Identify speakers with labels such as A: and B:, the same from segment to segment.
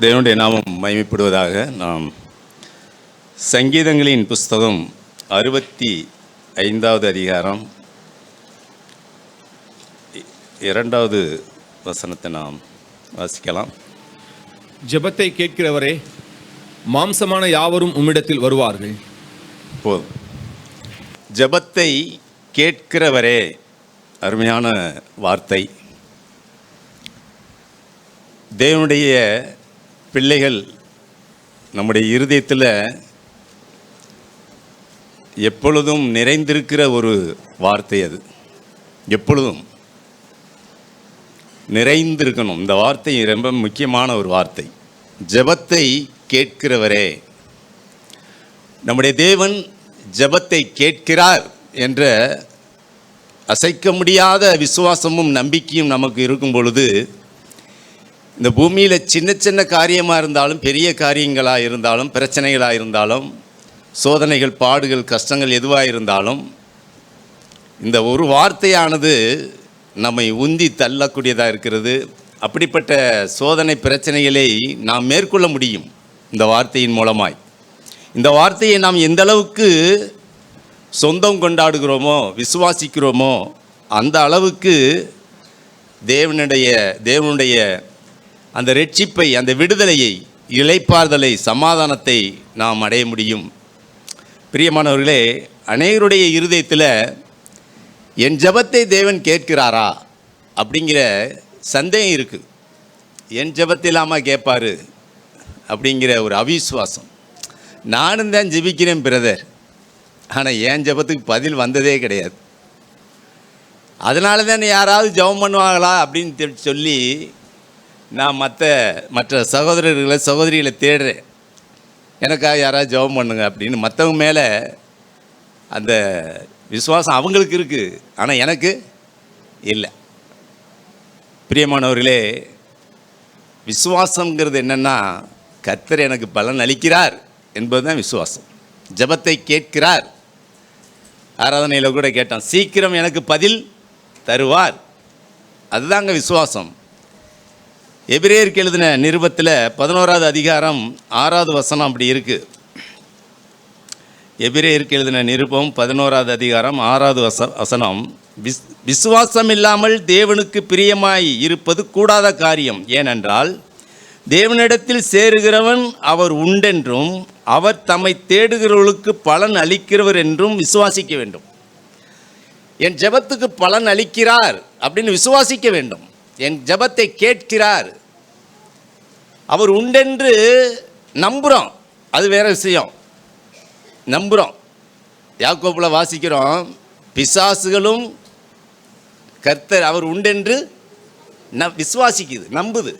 A: தேவனுடைய நாமம் மகிமைப்படுவதாக. நாம் சங்கீதங்களின் புஸ்தகம் 65வது அதிகாரம் 2வது வசனத்தை நாம் வாசிக்கலாம்.
B: ஜெபத்தை கேட்கிறவரே, மாம்சமான யாவரும் உம்மிடத்தில் வருவார்கள்.
A: போதும். ஜெபத்தை கேட்கிறவரே, அருமையான வார்த்தை. தேவனுடைய பிள்ளைகள் நம்முடைய இருதயத்தில் எப்பொழுதும் நிறைந்திருக்கிற ஒரு வார்த்தை. அது எப்பொழுதும் நிறைந்திருக்கணும். இந்த வார்த்தை ரொம்ப முக்கியமான ஒரு வார்த்தை. ஜெபத்தை கேட்கிறவரே, நம்முடைய தேவன் ஜெபத்தை கேட்கிறார் என்ற அசைக்க முடியாத விசுவாசமும் நம்பிக்கையும் நமக்கு இருக்கும் பொழுது, இந்த பூமியில் சின்ன சின்ன காரியமாக இருந்தாலும், பெரிய காரியங்களாக இருந்தாலும், பிரச்சனைகளாக இருந்தாலும், சோதனைகள், பாடுகள், கஷ்டங்கள் எதுவாக இருந்தாலும், இந்த ஒரு வார்த்தையானது நம்மை உந்தி தள்ளக்கூடியதாக இருக்கிறது. அப்படிப்பட்ட சோதனை பிரச்சனைகளை நாம் மேற்கொள்ள முடியும் இந்த வார்த்தையின் மூலமாய். இந்த வார்த்தையை நாம் எந்த அளவுக்கு சொந்தம் கொண்டாடுகிறோமோ, விசுவாசிக்கிறோமோ, அந்த அளவுக்கு தேவனுடைய அந்த ரட்சிப்பை, அந்த விடுதலையை, இளைப்பாறுதலை, சமாதானத்தை நாம் அடைய முடியும். பிரியமானவர்களே, அநேகருடைய இருதயத்தில் என் ஜெபத்தை தேவன் கேட்கிறாரா அப்படிங்கிற சந்தேகம் இருக்குது. என் ஜெபத்தை இல்லாமல் கேட்பார் அப்படிங்கிற ஒரு அவிசுவாசம். நானும் தான் ஜெபிக்கிறேன் பிரதர், ஆனால் என் ஜெபத்துக்கு பதில் வந்ததே கிடையாது. அதனால தான் யாராவது ஜெபம் பண்ணுவாங்களா அப்படின்னு சொல்லி நான் மற்ற சகோதரிகளை தேடுறேன். எனக்காக யாராவது ஜெபம் பண்ணுங்க அப்படின்னு. மற்றவங்க மேலே அந்த விசுவாசம் அவங்களுக்கு இருக்குது, ஆனால் எனக்கு இல்லை. பிரியமானவர்களே, விசுவாசங்கிறது என்னென்னா, கர்த்தர் எனக்கு பலன் அளிக்கிறார் என்பது தான் விசுவாசம். ஜெபத்தை கேட்கிறார். ஆராதனையில் கூட கேட்டான், சீக்கிரம் எனக்கு பதில் தருவார். அதுதாங்க விசுவாசம். எபிரேயருக்கு எழுதின நிருபத்தில் 11வது அதிகாரம் 6வது வசனம் அப்படி இருக்குது. எபிரேயருக்கு எழுதின நிருபம் 11வது அதிகாரம் 6வது வசனம், விசுவாசம் இல்லாமல் தேவனுக்கு பிரியமாய் இருப்பது கூடாத காரியம். ஏனென்றால் தேவனிடத்தில் சேருகிறவன் அவர் உண்டென்றும் அவர் தம்மை தேடுகிறவர்களுக்கு பலன் அளிக்கிறவர் என்றும் விசுவாசிக்க வேண்டும். என் ஜெபத்துக்கு பலன் அளிக்கிறார் அப்படின்னு விசுவாசிக்க வேண்டும். என் ஜெபத்தை கேட்கிறார், அவர் உண்டென்று நம்புகிறோம். அது வேற விஷயம். நம்புகிறோம். யாக்கோபில் வாசிக்கிறோம், பிசாசுகளும் கர்த்தர் அவர் உண்டென்று விசுவாசிக்குது, நம்புது.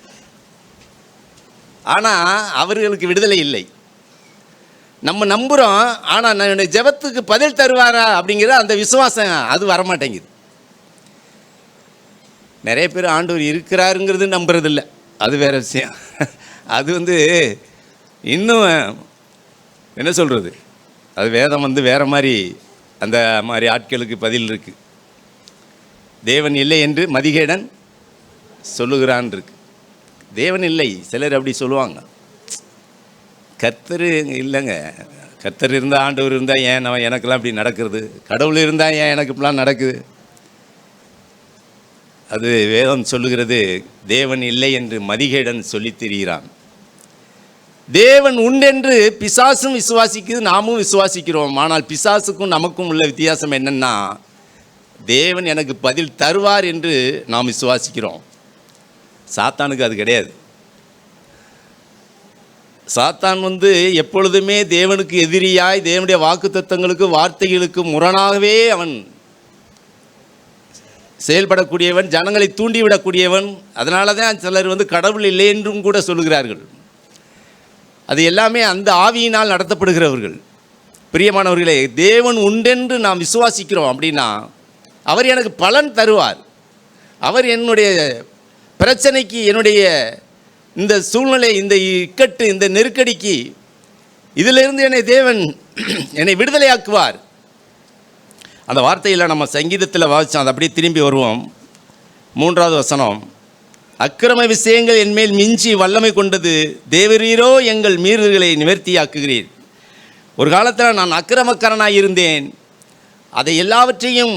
A: ஆனால் அவர்களுக்கு விடுதலை இல்லை. நம்ம நம்புகிறோம், ஆனால் என்னுடைய ஜெபத்துக்கு பதில் தருவாரா அப்படிங்கிற அந்த விசுவாசம் அது வரமாட்டேங்குது. நிறைய பேர் ஆண்டவர் இருக்கிறாருங்கிறது நம்புறதில்லை, அது வேறு விஷயம். அது இன்னும் என்ன சொல்கிறது, அது வேதம் வேறு மாதிரி, அந்த மாதிரி ஆட்களுக்கு பதில் இருக்குது. தேவன் இல்லை என்று மதிகேடன் சொல்லுகிறான் இருக்கு. தேவன் இல்லை, சிலர் அப்படி சொல்லுவாங்க. கர்த்தர் இல்லைங்க. கர்த்தர் இருந்தால், ஆண்டவர் இருந்தால் ஏன் எனக்கெல்லாம் இப்படி நடக்கிறது, கடவுள் இருந்தால் ஏன் எனக்கு இப்படிலாம் நடக்குது. அது வேதம் சொல்லுகிறது, தேவன் இல்லை என்று மதிகேடன் சொல்லித் திரிகிறான். தேவன் உண்டென்று பிசாசும் விசுவாசிக்குது, நாமும் விசுவாசிக்கிறோம். ஆனால் பிசாசுக்கும் நமக்கும் உள்ள வித்தியாசம் என்னென்னா, தேவன் எனக்கு பதில் தருவார் என்று நாம் விசுவாசிக்கிறோம். சாத்தானுக்கு அது கிடையாது. சாத்தான் எப்பொழுதுமே தேவனுக்கு எதிரியாய், தேவனுடைய வாக்குத்தத்தங்களுக்கு, வார்த்தைகளுக்கு முரணாகவே அவன் செயல்படக்கூடியவன், ஜனங்களை தூண்டிவிடக்கூடியவன். அதனால தான் சிலர் கடவுள் இல்லை என்றும் கூட சொல்லுகிறார்கள். அது எல்லாமே அந்த ஆவியினால் நடத்தப்படுகிறவர்கள். பிரியமானவர்களே, தேவன் உண்டென்று நாம் விசுவாசிக்கிறோம் அப்படின்னா, அவர் எனக்கு பலன் தருவார். அவர் என்னுடைய பிரச்சனைக்கு, என்னுடைய இந்த சூழ்நிலை, இந்த இக்கட்டு, இந்த நெருக்கடிக்கு, இதிலிருந்து என்னை விடுதலையாக்குவார். அந்த வார்த்தையில் நம்ம சங்கீதத்தில் வாசித்தோம். அது அப்படியே திரும்பி வருவோம். 3வது வசனம், அக்கிரம விஷயங்கள் என்மேல் மிஞ்சி வல்லமை கொண்டது. தேவரீரோ எங்கள் மீறுதல்களை நிவர்த்தியாக்குகிறீர். ஒரு காலத்தில் நான் அக்கிரமக்காரனாக இருந்தேன். அதை எல்லாவற்றையும்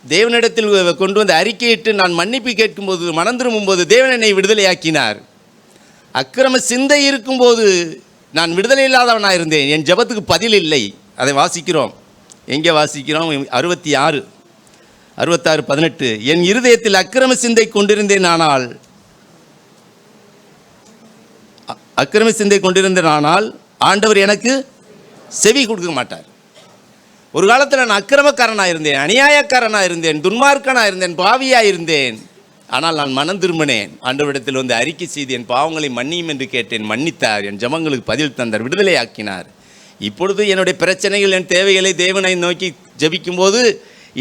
A: தேவனிடத்தில் கொண்டு வந்து அறிக்கையிட்டு நான் மன்னிப்பு கேட்கும்போது, மனம் திரும்பும்போது தேவன் என்னை விடுதலையாக்கினார். அக்கிரம சிந்தை இருக்கும்போது நான் விடுதலை இல்லாதவனாக இருந்தேன். என் ஜெபத்துக்கு பதில் இல்லை. அதை வாசிக்கிறோம். எங்கே வாசிக்கிறோம்? 66:18. என் இருதயத்தில் அக்கிரம சிந்தை கொண்டிருந்தேன், ஆனால் ஆண்டவர் எனக்கு செவி கொடுக்க மாட்டார். ஒரு காலத்தில் நான் அக்கிரமக்காரனாக இருந்தேன், அநியாயக்காரனாக இருந்தேன், துன்மார்க்கனாக இருந்தேன், பாவியாக இருந்தேன். ஆனால் நான் மனம் திரும்பினேன். ஆண்டவரிடத்தில் வந்து அறிக்கை செய்து என் பாவங்களை மன்னியும் என்று கேட்டேன். மன்னித்தார். என் ஜெபங்களுக்கு பதில் தந்தார், விடுதலை ஆக்கினார். இப்பொழுது என்னுடைய பிரச்சனைகள், என் தேவைகளை தேவனை நோக்கி ஜெபிக்கும்போது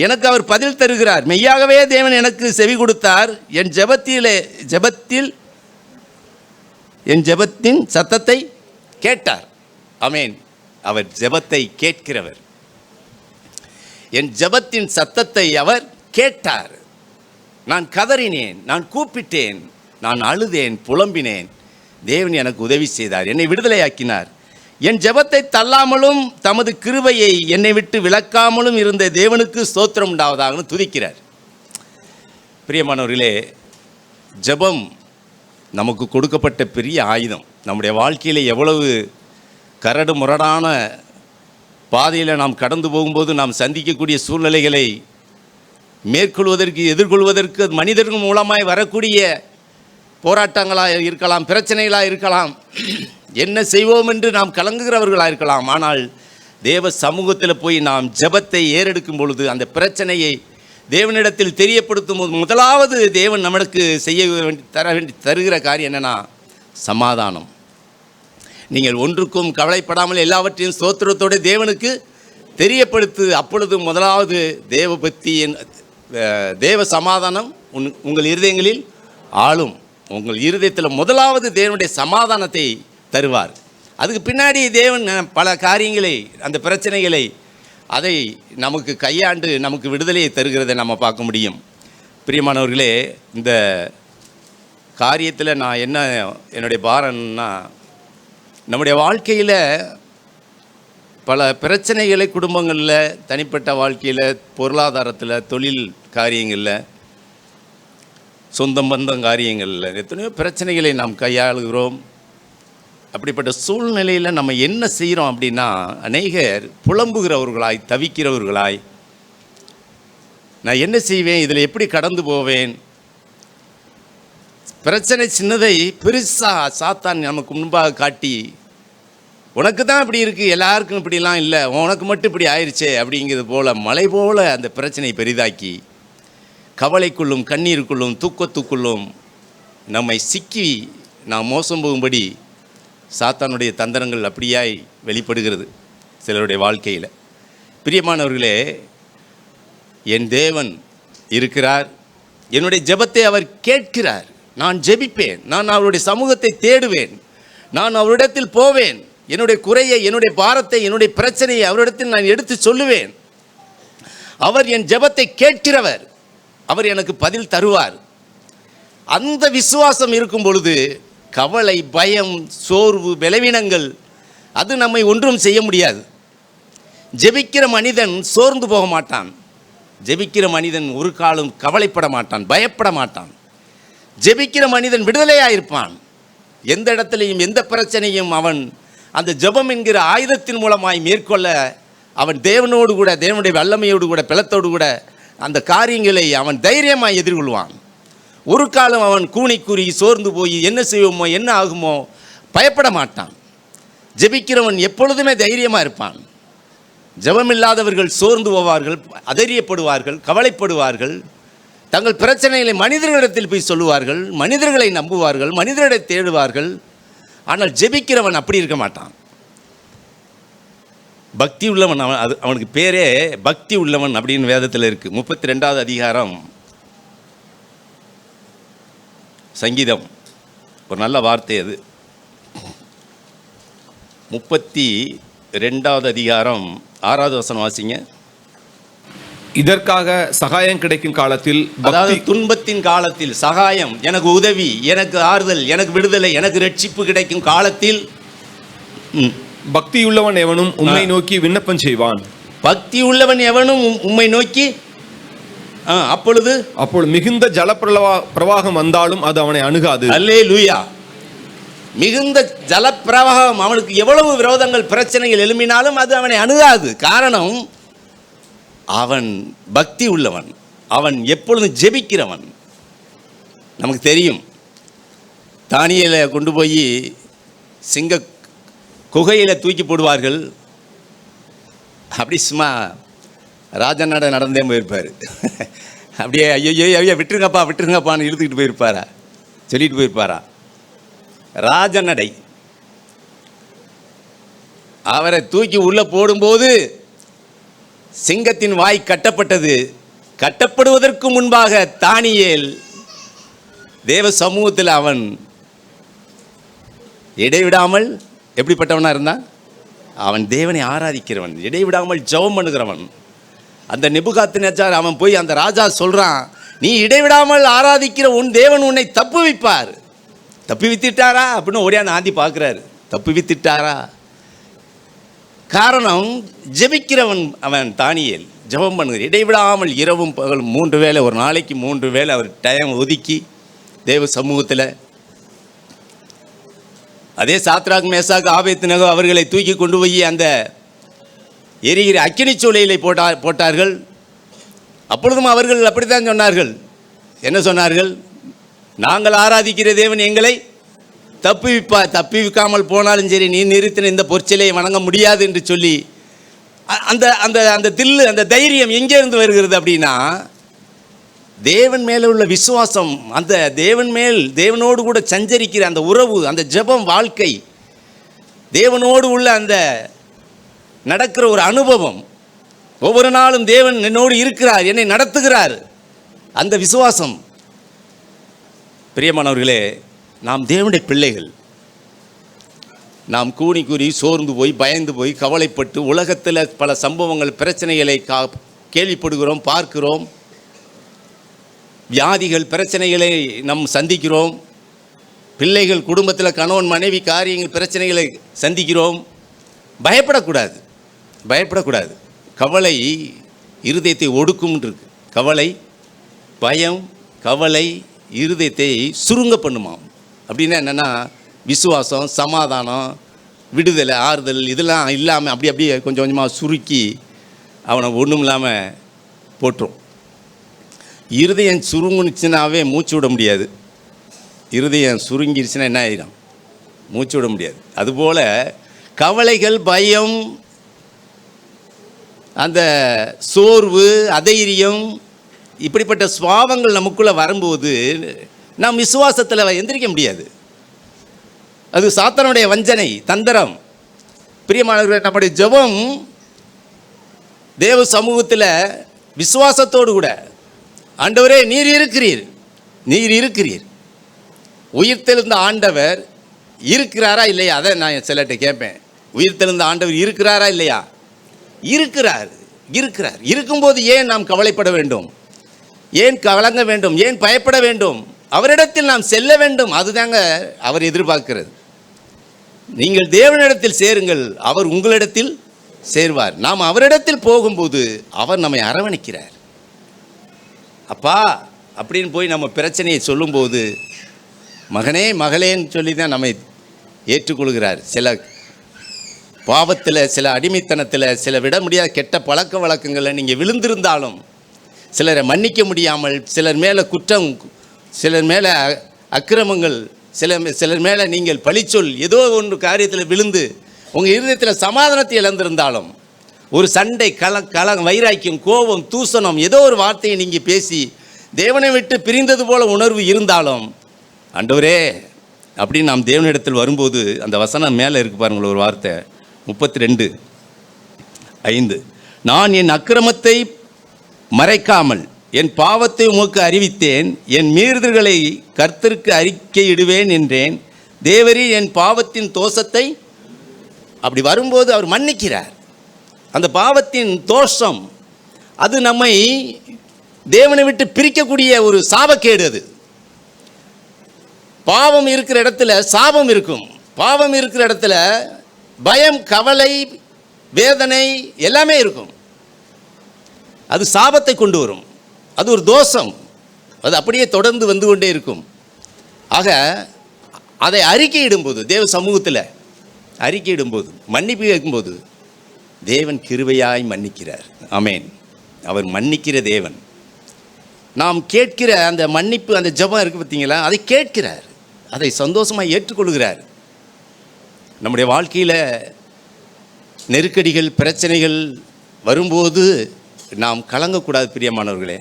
A: எனக்கு அவர் பதில் தருகிறார். மெய்யாகவே தேவன் எனக்கு செவி கொடுத்தார். என் ஜெபத்தின் சத்தத்தை கேட்டார். ஆமென். அவர் ஜெபத்தை கேட்கிறவர். என் ஜெபத்தின் சத்தத்தை அவர் கேட்டார். நான் கதறினேன், நான் கூப்பிட்டேன், நான் அழுதேன், புலம்பினேன். தேவன் எனக்கு உதவி செய்தார், என்னை விடுதலையாக்கினார். என் ஜெபத்தை தள்ளாமலும் தமது கிருபையை என்னை விட்டு விலக்காமலும் இருந்த தேவனுக்கு ஸ்தோத்திரம் உண்டாவதாக துதிக்கிறார். பிரியமானவர்களே, ஜெபம் நமக்கு கொடுக்கப்பட்ட பெரிய ஆயுதம். நம்முடைய வாழ்க்கையில் எவ்வளவு கரடு முரடான பாதையில் நாம் கடந்து போகும்போது நாம் சந்திக்கக்கூடிய சூழ்நிலைகளை எதிர்கொள்வதற்கு மனிதர்கள் மூலமாய் வரக்கூடிய போராட்டங்களாக இருக்கலாம், பிரச்சனைகளாக இருக்கலாம், என்ன செய்வோம் என்று நாம் கலங்குகிறவர்களாக இருக்கலாம். ஆனால் தேவ சமூகத்தில் போய் நாம் ஜெபத்தை ஏறெடுக்கும் பொழுது அந்த பிரச்சனையை தேவனிடத்தில் தெரியப்படுத்தும் போது முதலாவது தேவன் நமக்கு தருகிற காரியம் என்னன்னா சமாதானம். நீங்கள் ஒன்றுக்கும் கவலைப்படாமல் எல்லாவற்றையும் ஸ்தோத்திரத்தோடு தேவனுக்கு தெரியப்படுத்து. அப்பொழுது முதலாவது தேவ சமாதானம் உங்கள் இருதயங்களில் ஆளும். உங்கள் இருதயத்தில் முதலாவது தேவனுடைய சமாதானத்தை தருவார். அதுக்கு பின்னாடி தேவன் பல காரியங்களை, அந்த பிரச்சனைகளை அதை நமக்கு கையாண்டு நமக்கு விடுதலையை தருகிறதை நம்ம பார்க்க முடியும். பிரியமானவர்களே, இந்த காரியத்தில் நான் என்னுடைய பாரம்னா, நம்முடைய வாழ்க்கையில் பல பிரச்சனைகளை குடும்பங்களில், தனிப்பட்ட வாழ்க்கையில், பொருளாதாரத்தில், தொழில் காரியங்களில், சொந்த பந்தம் காரியங்களில் எத்தனையோ பிரச்சனைகளை நாம் கையாளுகிறோம். அப்படிப்பட்ட சூழ்நிலையில் நம்ம என்ன செய்கிறோம் அப்படின்னா, அநேகர் புலம்புகிறவர்களாய், தவிக்கிறவர்களாய், நான் என்ன செய்வேன், இதில் எப்படி கடந்து போவேன், பிரச்சனை சின்னதை பெருசாக சாத்தான் நமக்கு முன்பாக காட்டி, உனக்கு தான் இப்படி இருக்குது, எல்லாருக்கும் இப்படிலாம் இல்லை, உனக்கு மட்டும் இப்படி ஆயிடுச்சே அப்படிங்கிறது போல் மலை போல் அந்த பிரச்சனையை பெரிதாக்கி கவலைக்குள்ளும் கண்ணீருக்குள்ளும் தூக்கத்துக்குள்ளும் நம்மை சிக்கி நாம் மோசம் போகும்படி சாத்தானுடைய தந்திரங்கள் அப்படியாய் வெளிப்படுகிறது சிலருடைய வாழ்க்கையில். பிரியமானவர்களே, என் தேவன் இருக்கிறார். என்னுடைய ஜெபத்தை அவர் கேட்கிறார். நான் ஜெபிப்பேன், நான் அவருடைய சமூகத்தை தேடுவேன், நான் அவரிடத்தில் போவேன். என்னுடைய குறையை, என்னுடைய பாரத்தை, என்னுடைய பிரச்சனையை அவரிடத்தில் நான் எடுத்து சொல்லுவேன். அவர் என் ஜெபத்தை கேட்கிறவர். அவர் எனக்கு பதில் தருவார். அந்த விசுவாசம் இருக்கும் பொழுது கவலை, பயம், சோர்வு, பலவீனங்கள் அது நம்மை ஒன்றும் செய்ய முடியாது. ஜெபிக்கிற மனிதன் சோர்ந்து போக மாட்டான். ஜெபிக்கிற மனிதன் ஒரு காலம் கவலைப்பட மாட்டான், பயப்பட மாட்டான். ஜெபிக்கிற மனிதன் விடுதலையாயிருப்பான். எந்த இடத்துலையும் எந்த பிரச்சனையும் அவன் அந்த ஜெபம் என்கிற ஆயுதத்தின் மூலமாய் மேற்கொள்ள அவன் தேவனோடு கூட, தேவனுடைய வல்லமையோடு கூட, பலத்தோடு கூட அந்த காரியங்களை அவன் தைரியமாய் எதிர்கொள்வான். ஒரு காலம் அவன் கூனி கூறி சோர்ந்து போய் என்ன செய்வோமோ, என்ன ஆகுமோ பயப்பட மாட்டான். ஜெபிக்கிறவன் எப்பொழுதுமே தைரியமாக இருப்பான். ஜெபமில்லாதவர்கள் சோர்ந்து போவார்கள், அதரியப்படுவார்கள், கவலைப்படுவார்கள். தங்கள் பிரச்சனைகளை மனிதர்களிடத்தில் போய் சொல்லுவார்கள், மனிதர்களை நம்புவார்கள், மனிதர்களை தேடுவார்கள். ஆனால் ஜெபிக்கிறவன் அப்படி இருக்க மாட்டான். பக்தி உள்ளவன். அவனுக்கு பேரே பக்தி உள்ளவன் அப்படின்னு வேதத்தில் இருக்குது. 32வது அதிகாரம் சங்கீதம், ஒரு நல்ல வார்த்தை அது. 32வது அதிகாரம் 6வது வசனம் வாசிங்க.
B: இதற்காக சகாயம் கிடைக்கும் காலத்தில்
A: அதாவது
B: பக்தி
A: துன்பத்தின் காலத்தில் சகாயம், எனக்கு உதவி, எனக்கு ஆறுதல், எனக்கு விடுதலை, எனக்கு ரட்சிப்பு கிடைக்கும் காலத்தில்
B: பக்தியுள்ளவன் எவனும் உம்மை நோக்கி விண்ணப்பம் செய்வான்.
A: பக்தி உள்ளவன் எவனும் உம்மை நோக்கி அப்பொழுது
B: மிகுந்த ஜல பிரவாகம் வந்தாலும் அது அவனை அணுகாது.
A: அல்லேலூயா. மிகுந்த ஜலப்பிரவாகம், அவனுக்கு எவ்வளவு விரோதங்கள் பிரச்சனைகள் எழும்பினாலும் அது அவனை அணுகாது. காரணம், அவன் பக்தி உள்ளவன், அவன் எப்பொழுதும் ஜெபிக்கிறவன். நமக்கு தெரியும், தானியேலை கொண்டு போய் சிங்க குகையில் தூக்கி போடுவார்கள். அப்படி சும்மா ராஜநாட நடந்தே போயிருப்பார். அப்படியே ஐயோ ஐயா விட்டுருங்கப்பான்னு இழுத்துக்கிட்டு போயிருப்பாரா, சொல்லிட்டு போயிருப்பாரா? ராஜநடை. அவரை தூக்கி உள்ள போடும்போது சிங்கத்தின் வாய் கட்டப்பட்டது. கட்டப்படுவதற்கு முன்பாக தானியேல் தேவ சமூகத்தில் அவன் இடைவிடாமல் எப்படிப்பட்டவனா இருந்தான்? அவன் தேவனை ஆராதிக்கிறவன், இடைவிடாமல் ஜெபம் பண்ணுகிறவன். அந்த நேபுகாத்நேச்சார் அவன் போய் அந்த ராஜா சொல்றான், நீ இடைவிடாமல் ஆராதிக்கிற உன் தேவன் உன்னை தப்புவிப்பார். தப்புவித்துட்டாரா அப்படின்னு ஓடியாந்து ஆந்தி பார்க்குறாரு. தப்புவித்துட்டாரா? காரணம், ஜெபிக்கிறவன் அவன். தானியேல் ஜெபம் பண்ணுகிற, இடைவிடாமல் இரவும் பகலும் 3 வேளை, ஒரு நாளைக்கு 3 வேளை அவர் டைம் ஒதுக்கி தேவ சமூகத்தில். அதே சாத்ராக் மேசாக் ஆபேத்நேகோ அவர்களை தூக்கி கொண்டு போய் அந்த எரிகிற அக்கினி சூளையிலே போட்டார்கள். அப்பொழுதும் அவர்கள் அப்படித்தான் சொன்னார்கள். என்ன சொன்னார்கள்? நாங்கள் ஆராதிக்கிற தேவன் எங்களை தப்புவிக்காமல் போனாலும் சரி, நீ நிறுத்தின இந்த பொற்சிலையை வணங்க முடியாது என்று சொல்லி அந்த அந்த அந்த தில்லு, அந்த தைரியம் எங்கே இருந்து வருகிறது அப்படின்னா, தேவன் மேலே உள்ள விசுவாசம், அந்த தேவனோடு கூட சஞ்சரிக்கிற அந்த உறவு, அந்த ஜெபம் வாழ்க்கை, தேவனோடு உள்ள அந்த நடக்கிற ஒரு அனுபவம். ஒவ்வொரு நாளும் தேவன் என்னோடு இருக்கிறார், என்னை நடத்துகிறார், அந்த விசுவாசம். பிரியமானவர்களே, நாம் தேவனுடைய பிள்ளைகள். நாம் கூனி கூறி சோர்ந்து போய், பயந்து போய், கவலைப்பட்டு உலகத்தில் பல சம்பவங்கள், பிரச்சனைகளை கேள்விப்படுகிறோம், பார்க்கிறோம். வியாதிகள், பிரச்சனைகளை நாம் சந்திக்கிறோம். பிள்ளைகள், குடும்பத்தில் கணவன் மனைவி காரியங்கள், பிரச்சனைகளை சந்திக்கிறோம். பயப்படக்கூடாது, பயப்படக்கூடாது. கவலை இருதயத்தை ஒடுக்கும் இருக்கு. கவலை, பயம், கவலை இருதயத்தை சுருங்க பண்ணுமாம். அப்படின்னா என்னென்னா, விசுவாசம், சமாதானம், விடுதலை, ஆறுதல் இதெல்லாம் இல்லாமல் அப்படியே கொஞ்சம் கொஞ்சமாக சுருக்கி அவனை ஒன்றும் இல்லாமல் போட்டுரும். இருதயம் சுருங்குனுச்சுனாவே மூச்சு விட முடியாது. இருதயம் சுருங்கிருச்சுன்னா என்ன ஆகிடும்? மூச்சு விட முடியாது. அதுபோல் கவலைகள், பயம், அந்த சோர்வு, அதைரியம், இப்படிப்பட்ட சுவாவங்கள் நமக்குள்ளே வரும்போது நாம் விசுவாசத்தில் எந்திரிக்க முடியாது. அது சாத்தானுடைய வஞ்சனை, தந்திரம். பிரியமானவர்களே, நம்முடைய ஜெபம் தேவ சமூகத்தில் விசுவாசத்தோடு கூட, ஆண்டவரே நீர் இருக்கிறீர், உயிர்த்தெழுந்த ஆண்டவர் இருக்கிறாரா இல்லையா? அதை நான் சிலர்கிட்ட கேட்பேன். உயிர்த்தெழுந்த ஆண்டவர் இருக்கிறாரா இல்லையா? இருக்கிறார். இருக்கும்போது ஏன் நாம் கவலைப்பட வேண்டும்? ஏன் கலங்க வேண்டும்? ஏன் பயப்பட வேண்டும்? அவரிடத்தில் நாம் செல்ல வேண்டும். அதுதாங்க அவர் எதிர்பார்க்கிறது. நீங்கள் தேவனிடத்தில் சேருங்கள், அவர் உங்களிடத்தில் சேர்வார். நாம் அவரிடத்தில் போகும்போது அவர் நம்மை அரவணைக்கிறார். அப்பா அப்படின்னு போய் நம்ம பிரச்சனையை சொல்லும்போது, மகனே மகளேன்னு சொல்லி தான் நம்மை ஏற்றுக்கொள்கிறார். சில பாவத்தில், சில அடிமைத்தனத்தில், சில விட முடியாத கெட்ட பழக்க வழக்கங்களில் நீங்கள் விழுந்திருந்தாலும், சிலரை மன்னிக்க முடியாமல், சிலர் மேலே குற்றம், சிலர் மேலே அக்கிரமங்கள், சிலர் மேலே நீங்கள் பழிச்சொல், ஏதோ ஒன்று காரியத்தில் விழுந்து உங்கள் இருதயத்தில் சமாதானத்தை இழந்திருந்தாலும், ஒரு சண்டை, வைராக்கியம், கோபம், தூசணம், ஏதோ ஒரு வார்த்தையை நீங்கள் பேசி தேவனை விட்டு பிரிந்தது போல உணர்வு இருந்தாலும், ஆண்டவரே அப்படின்னு நாம் தேவனிடத்தில் வரும்போது, அந்த வசனம் மேலே இருக்கு பாருங்கள், ஒரு வார்த்தை 32:5, நான் என் அக்கிரமத்தை மறைக்காமல் என் பாவத்தை உமக்கு அறிவித்தேன், என் மீறுதல்களை கர்த்தருக்கு அறிக்கையிடுவேன் என்றேன், தேவரீர் என் பாவத்தின் தோஷத்தை. அப்படி வரும்போது அவர் மன்னிக்கிறார். அந்த பாவத்தின் தோஷம், அது நம்மை தேவனை விட்டு பிரிக்கக்கூடிய ஒரு சாபக்கேடு. அது பாவம் இருக்கிற இடத்துல சாபம் இருக்கும். பாவம் இருக்கிற இடத்துல பயம், கவலை, வேதனை எல்லாமே இருக்கும். அது சாபத்தை கொண்டு வரும். அது ஒரு தோஷம். அது அப்படியே தொடர்ந்து வந்து கொண்டே இருக்கும். ஆக அதை அறிக்கையிடும்போது, தேவ சமூகத்தில் அறிக்கையிடும்போது, மன்னிப்பு கேட்கும்போது தேவன் கிருபையாய் மன்னிக்கிறார். ஆமென். அவர் மன்னிக்கிற தேவன். நாம் கேட்கிற அந்த மன்னிப்பு, அந்த ஜெபம் இருக்குது பார்த்தீங்களா, அதை கேட்கிறார், அதை சந்தோஷமாக ஏற்றுக்கொள்கிறார். நம்முடைய வாழ்க்கையில் நெருக்கடிகள், பிரச்சனைகள் வரும்போது நாம் கலங்கக்கூடாது பிரியமானவர்களே.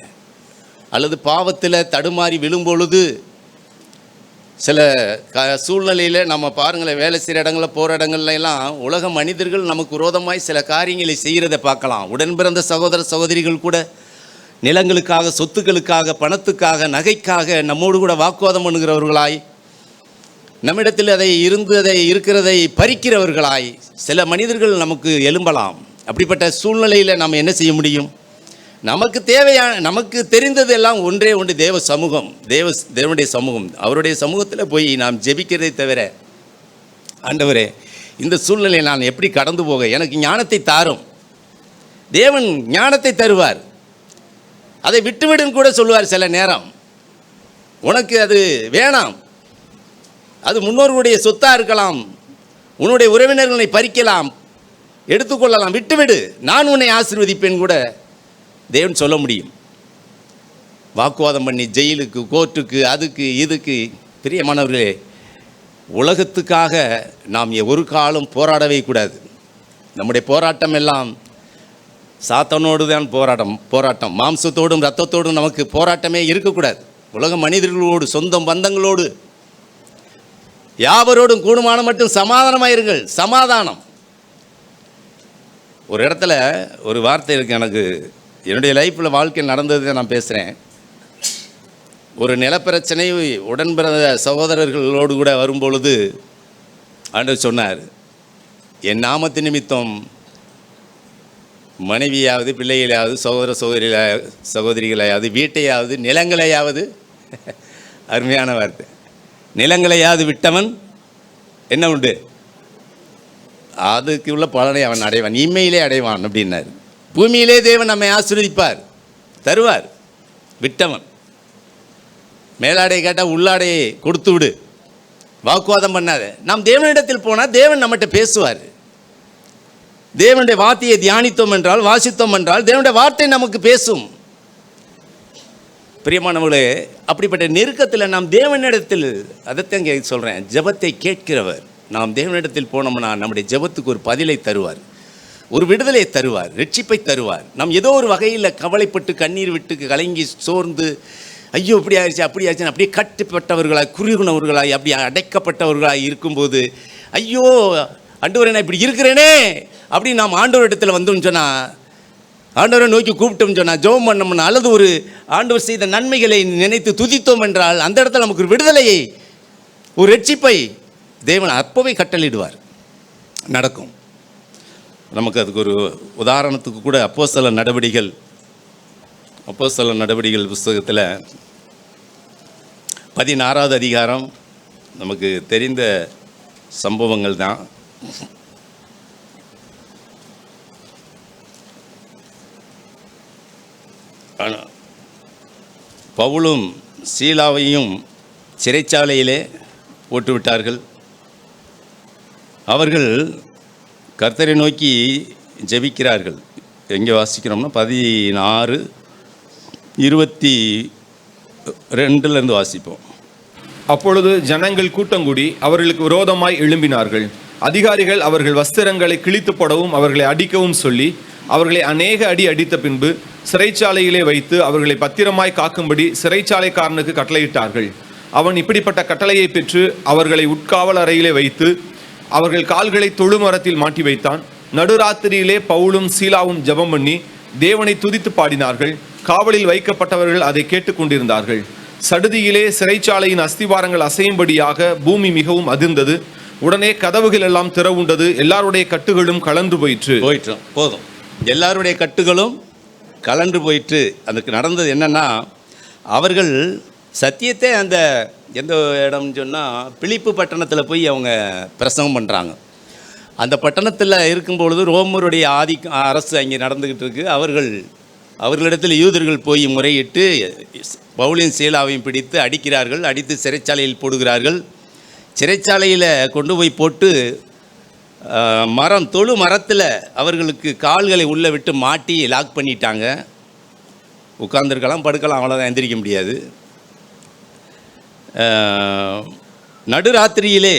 A: அல்லது பாவத்தில் தடுமாறி விழும்பொழுது சில சூழ்நிலையில் நம்ம பாருங்களேன், வேலை செய்கிற இடங்களில், போகிற இடங்கள்ல எல்லாம் உலக மனிதர்கள் நமக்கு விரோதமாய் சில காரியங்களை செய்கிறத பார்க்கலாம். உடன் பிறந்த சகோதர சகோதரிகள் கூட நிலங்களுக்காக, சொத்துக்களுக்காக, பணத்துக்காக, நகைக்காக நம்மோடு கூட வாக்குவாதம் பண்ணுகிறவர்களாய், நம்மிடத்தில் அதை இருக்கிறதை பறிக்கிறவர்களாய் சில மனிதர்கள் நமக்கு எழும்பலாம். அப்படிப்பட்ட சூழ்நிலையில் நாம் என்ன செய்ய முடியும்? நமக்கு தேவையான, நமக்கு தெரிந்தது எல்லாம் ஒன்றே ஒன்று, தேவ சமூகம், தேவனுடைய சமூகம். அவருடைய சமூகத்தில் போய் நாம் ஜெபிக்கிறதை தவிர, ஆண்டவரே இந்த சூழ்நிலையை நான் எப்படி கடந்து போக எனக்கு ஞானத்தை தாரும். தேவன் ஞானத்தை தருவார். அதை விட்டுவிடுன்னு கூட சொல்லுவார். சில நேரம் உனக்கு அது வேணாம், அது முன்னோர்களுடைய சொத்தாக இருக்கலாம், உன்னுடைய உறவினர்களை பறிக்கலாம், எடுத்துக்கொள்ளலாம், விட்டுவிடு, நான் உன்னை ஆசீர்வதிப்பேன் கூட தேவன் சொல்ல முடியும். வாக்குவாதம் பண்ணி ஜெயிலுக்கு, கோர்ட்டுக்கு, அதுக்கு இதுக்கு. பிரியமானவர்களே, உலகத்துக்காக நாம் ஒரு காலம் போராடவே கூடாது. நம்முடைய போராட்டம் எல்லாம் சாத்தானோடு தான் போராட்டம். மாம்சத்தோடும் இரத்தத்தோடும் நமக்கு போராட்டமே இருக்கக்கூடாது. உலக மனிதர்களோடு, சொந்தம் பந்தங்களோடு, யாவரோடும் கூடுமான மட்டும் சமாதானமாயிருங்கள். சமாதானம். ஒரு இடத்துல ஒரு வார்த்தை இருக்குது, எனக்கு என்னுடைய லைஃப்பில் வாழ்க்கையில் நடந்ததை நான் பேசுகிறேன். ஒரு நிலப்பிரச்சனை உடன்பிறந்த சகோதரர்களோடு கூட வரும்பொழுது ஆண்டவர் சொன்னார், என் நாமத்து நிமித்தம் மனைவியாவது, பிள்ளைகளையாவது, சகோதரிகளையாவது, வீட்டையாவது, நிலங்களையாவது, அருமையான வார்த்தை, நிலங்களையாவது விட்டவன் என்ன உண்டு? அதுக்கு உள்ள பலனை அவன் அடைவான், இம்மையிலே அடைவான் அப்படின்னார். பூமியிலே தேவன் நம்மை ஆசீர்வதிப்பார், தருவார். விட்டவன் மேலாடையை கேட்டால் உள்ளாடையை கொடுத்து விடு, வாக்குவாதம் பண்ணாத. நாம் தேவனிடத்தில் போனால் தேவன் நம்மகிட்ட பேசுவார். தேவனுடைய வார்த்தையை தியானித்தோம் என்றால், வாசித்தோம் என்றால், தேவனுடைய வார்த்தை நமக்கு பேசும். பிரியமானவர்களே, அப்படிப்பட்ட நெருக்கத்தில் நாம் தேவனிடத்தில், அதைத்தான் சொல்கிறேன், ஜெபத்தை கேட்கிறவர். நாம் தேவனிடத்தில் போனோம்னா நம்முடைய ஜெபத்துக்கு ஒரு பதிலை தருவார், ஒரு விடுதலை தருவார், ரட்சிப்பை தருவார். நாம் ஏதோ ஒரு வகையில் கவலைப்பட்டு கண்ணீர் விட்டு கலங்கி சோர்ந்து, ஐயோ இப்படி ஆயிடுச்சு அப்படி ஆயிடுச்சு, அப்படியே கட்டுப்பட்டவர்களாய், குறுகுணவர்களாய், அப்படி அடைக்கப்பட்டவர்களாய் இருக்கும்போது, ஐயோ ஆண்டவரே நான் இப்படி இருக்கிறேனே அப்படி நாம் ஆண்டவர் இடத்துல வந்தோம்னு சொன்னால், ஆண்டவரை நோக்கி கூப்பிட்டோம்னு சொன்னால், ஜெபம் பண்ணோம்னா, அல்லது ஒரு ஆண்டவர் செய்த நன்மைகளை நினைத்து துதித்தோம் என்றால், அந்த இடத்துல நமக்கு ஒரு விடுதலையை, ஒரு ரட்சிப்பை தேவன் அப்போவே கட்டளையிடுவார், நடக்கும். நமக்கு அதுக்கு ஒரு உதாரணத்துக்கு கூட அப்போஸ்தலர் நடவடிக்கைகள் புஸ்தகத்தில் 16வது அதிகாரம் நமக்கு தெரிந்த சம்பவங்கள் தான். பவுலும் சீலாவையும் சிறைச்சாலையிலே போட்டுவிட்டார்கள். அவர்கள் கர்த்தரை நோக்கி ஜெபிக்கிறார்கள். எங்கே வாசிக்கிறோம்னா 16:22 வாசிப்போம்.
B: அப்பொழுது ஜனங்கள் கூட்டங்கூடி அவர்களுக்கு விரோதமாய் எழும்பினார்கள். அதிகாரிகள் அவர்கள் வஸ்திரங்களை கிழித்து போடவும் அவர்களை அடிக்கவும் சொல்லி அவர்களை அநேக அடி அடித்த பின்பு சிறைச்சாலையிலே வைத்து அவர்களை பத்திரமாய் காக்கும்படி சிறைச்சாலைக்காரனுக்கு கட்டளையிட்டார்கள். அவன் இப்படிப்பட்ட கட்டளையை பெற்று அவர்களை உட்காவல் அறையிலே வைத்து அவர்கள் கால்களை தொழுமரத்தில் மாட்டி வைத்தான். நடுராத்திரியிலே பவுலும் சீலாவும் ஜெபம் பண்ணி தேவனை துதித்து பாடினார்கள். காவலில் வைக்கப்பட்டவர்கள் அதை கேட்டுக்கொண்டிருந்தார்கள். சடுதியிலே சிறைச்சாலையின் அஸ்திவாரங்கள் அசையும்படியாக பூமி மிகவும் அதிர்ந்தது. உடனே கதவுகள் எல்லாம் திறவுண்டது. எல்லாருடைய கட்டுகளும் கலந்து போயிற்று.
A: போதும், எல்லாருடைய கட்டுகளும் கலண்டு போயிட்டு அதுக்கு நடந்தது என்னென்னா, அவர்கள் சத்தியத்தை அந்த எந்த இடம்னு சொன்னால் பிலிப்பு பட்டணத்தில் போய் அவங்க பிரசங்கம் பண்ணுறாங்க. அந்த பட்டணத்தில் இருக்கும்பொழுது ரோமருடைய அரசு அங்கே நடந்துக்கிட்டு இருக்குது. அவர்களிடத்தில் யூதர்கள் போய் முறையிட்டு பவுலையும் சீலாவையும் பிடித்து அடிக்கிறார்கள். அடித்து சிறைச்சாலையில் போடுகிறார்கள். சிறைச்சாலையில் கொண்டு போய் போட்டு தொழு மரத்தில் அவர்களுக்கு கால்களை உள்ளே விட்டு மாட்டி லாக் பண்ணிட்டாங்க. உட்கார்ந்துருக்கலாம், படுக்கலாம், அவ்வளோதான், எந்திரிக்க முடியாது. நடுராத்திரியிலே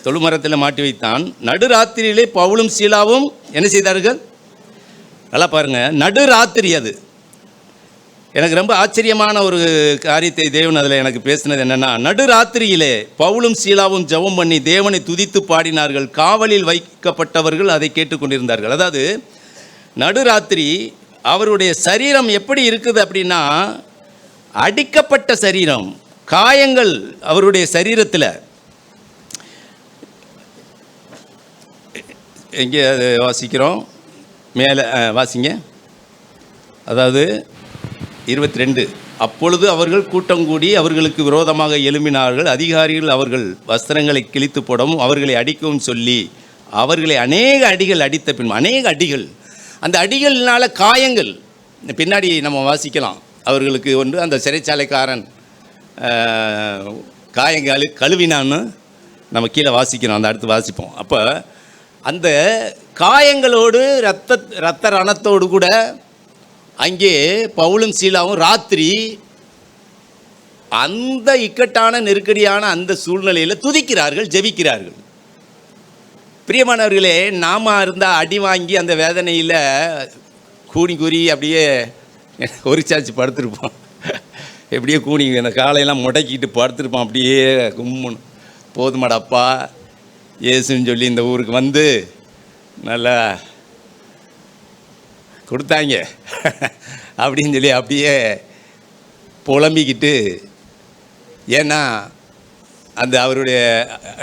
A: தொழுமரத்தில் மாட்டி வைத்தான். நடுராத்திரியிலே பவுலும் சீலாவும் என்ன செய்தார்கள்? நல்லா பாருங்கள், நடுராத்திரி. அது எனக்கு ரொம்ப ஆச்சரியமான ஒரு காரியத்தை தேவன் அதில் எனக்கு பேசினது என்னென்னா, நடுராத்திரியிலே பவுலும் சீலாவும் ஜெபம் பண்ணி தேவனை துதித்து பாடினார்கள். காவலில் வைக்கப்பட்டவர்கள் அதை கேட்டுக்கொண்டிருந்தார்கள். அதாவது நடுராத்திரி அவருடைய சரீரம் எப்படி இருக்குது அப்படின்னா, அடிக்கப்பட்ட சரீரம், காயங்கள் அவருடைய சரீரத்தில். எங்கே அது வாசிக்கிறோம்? மேலே வாசிங்க. அதாவது 22. அப்பொழுது அவர்கள் கூட்டம் கூடி அவர்களுக்கு விரோதமாக எழும்பினார்கள். அதிகாரிகள் அவர்கள் வஸ்திரங்களை கிழித்து போடவும் அவர்களை அடிக்கவும் சொல்லி அவர்களை அநேக அடிகள் அடித்த பின், அநேக அடிகள், அந்த அடிகள்னால காயங்கள் பின்னாடி நம்ம வாசிக்கலாம். அவர்களுக்கு ஒன்று அந்த சிறைச்சாலைக்காரன் காயங்கள் கழுவினான்னு நம்ம கீழே வாசிக்கிறோம். அந்த அடுத்து வாசிப்போம். அப்போ அந்த காயங்களோடு இரத்த ரணத்தோடு கூட அங்கே பவுலும் சீலாவும் ராத்திரி அந்த இக்கட்டான நெருக்கடியான அந்த சூழ்நிலையில் துதிக்கிறார்கள், ஜெபிக்கிறார்கள். பிரியமானவர்களே, நாம இருந்தால் அடி வாங்கி அந்த வேதனையில் கூனி கூறி அப்படியே ஒரு சாச்சு படுத்திருப்போம். எப்படியே கூனி அந்த காலையெல்லாம் முடக்கிட்டு படுத்திருப்போம். அப்படியே கும்முன்னு போதுமாடப்பா ஏசுன்னு சொல்லி இந்த ஊருக்கு வந்து நல்லா கொடுத்தாங்க அப்படின்னு சொல்லி அப்படியே புலம்பிக்கிட்டு. ஏன்னா அந்த அவருடைய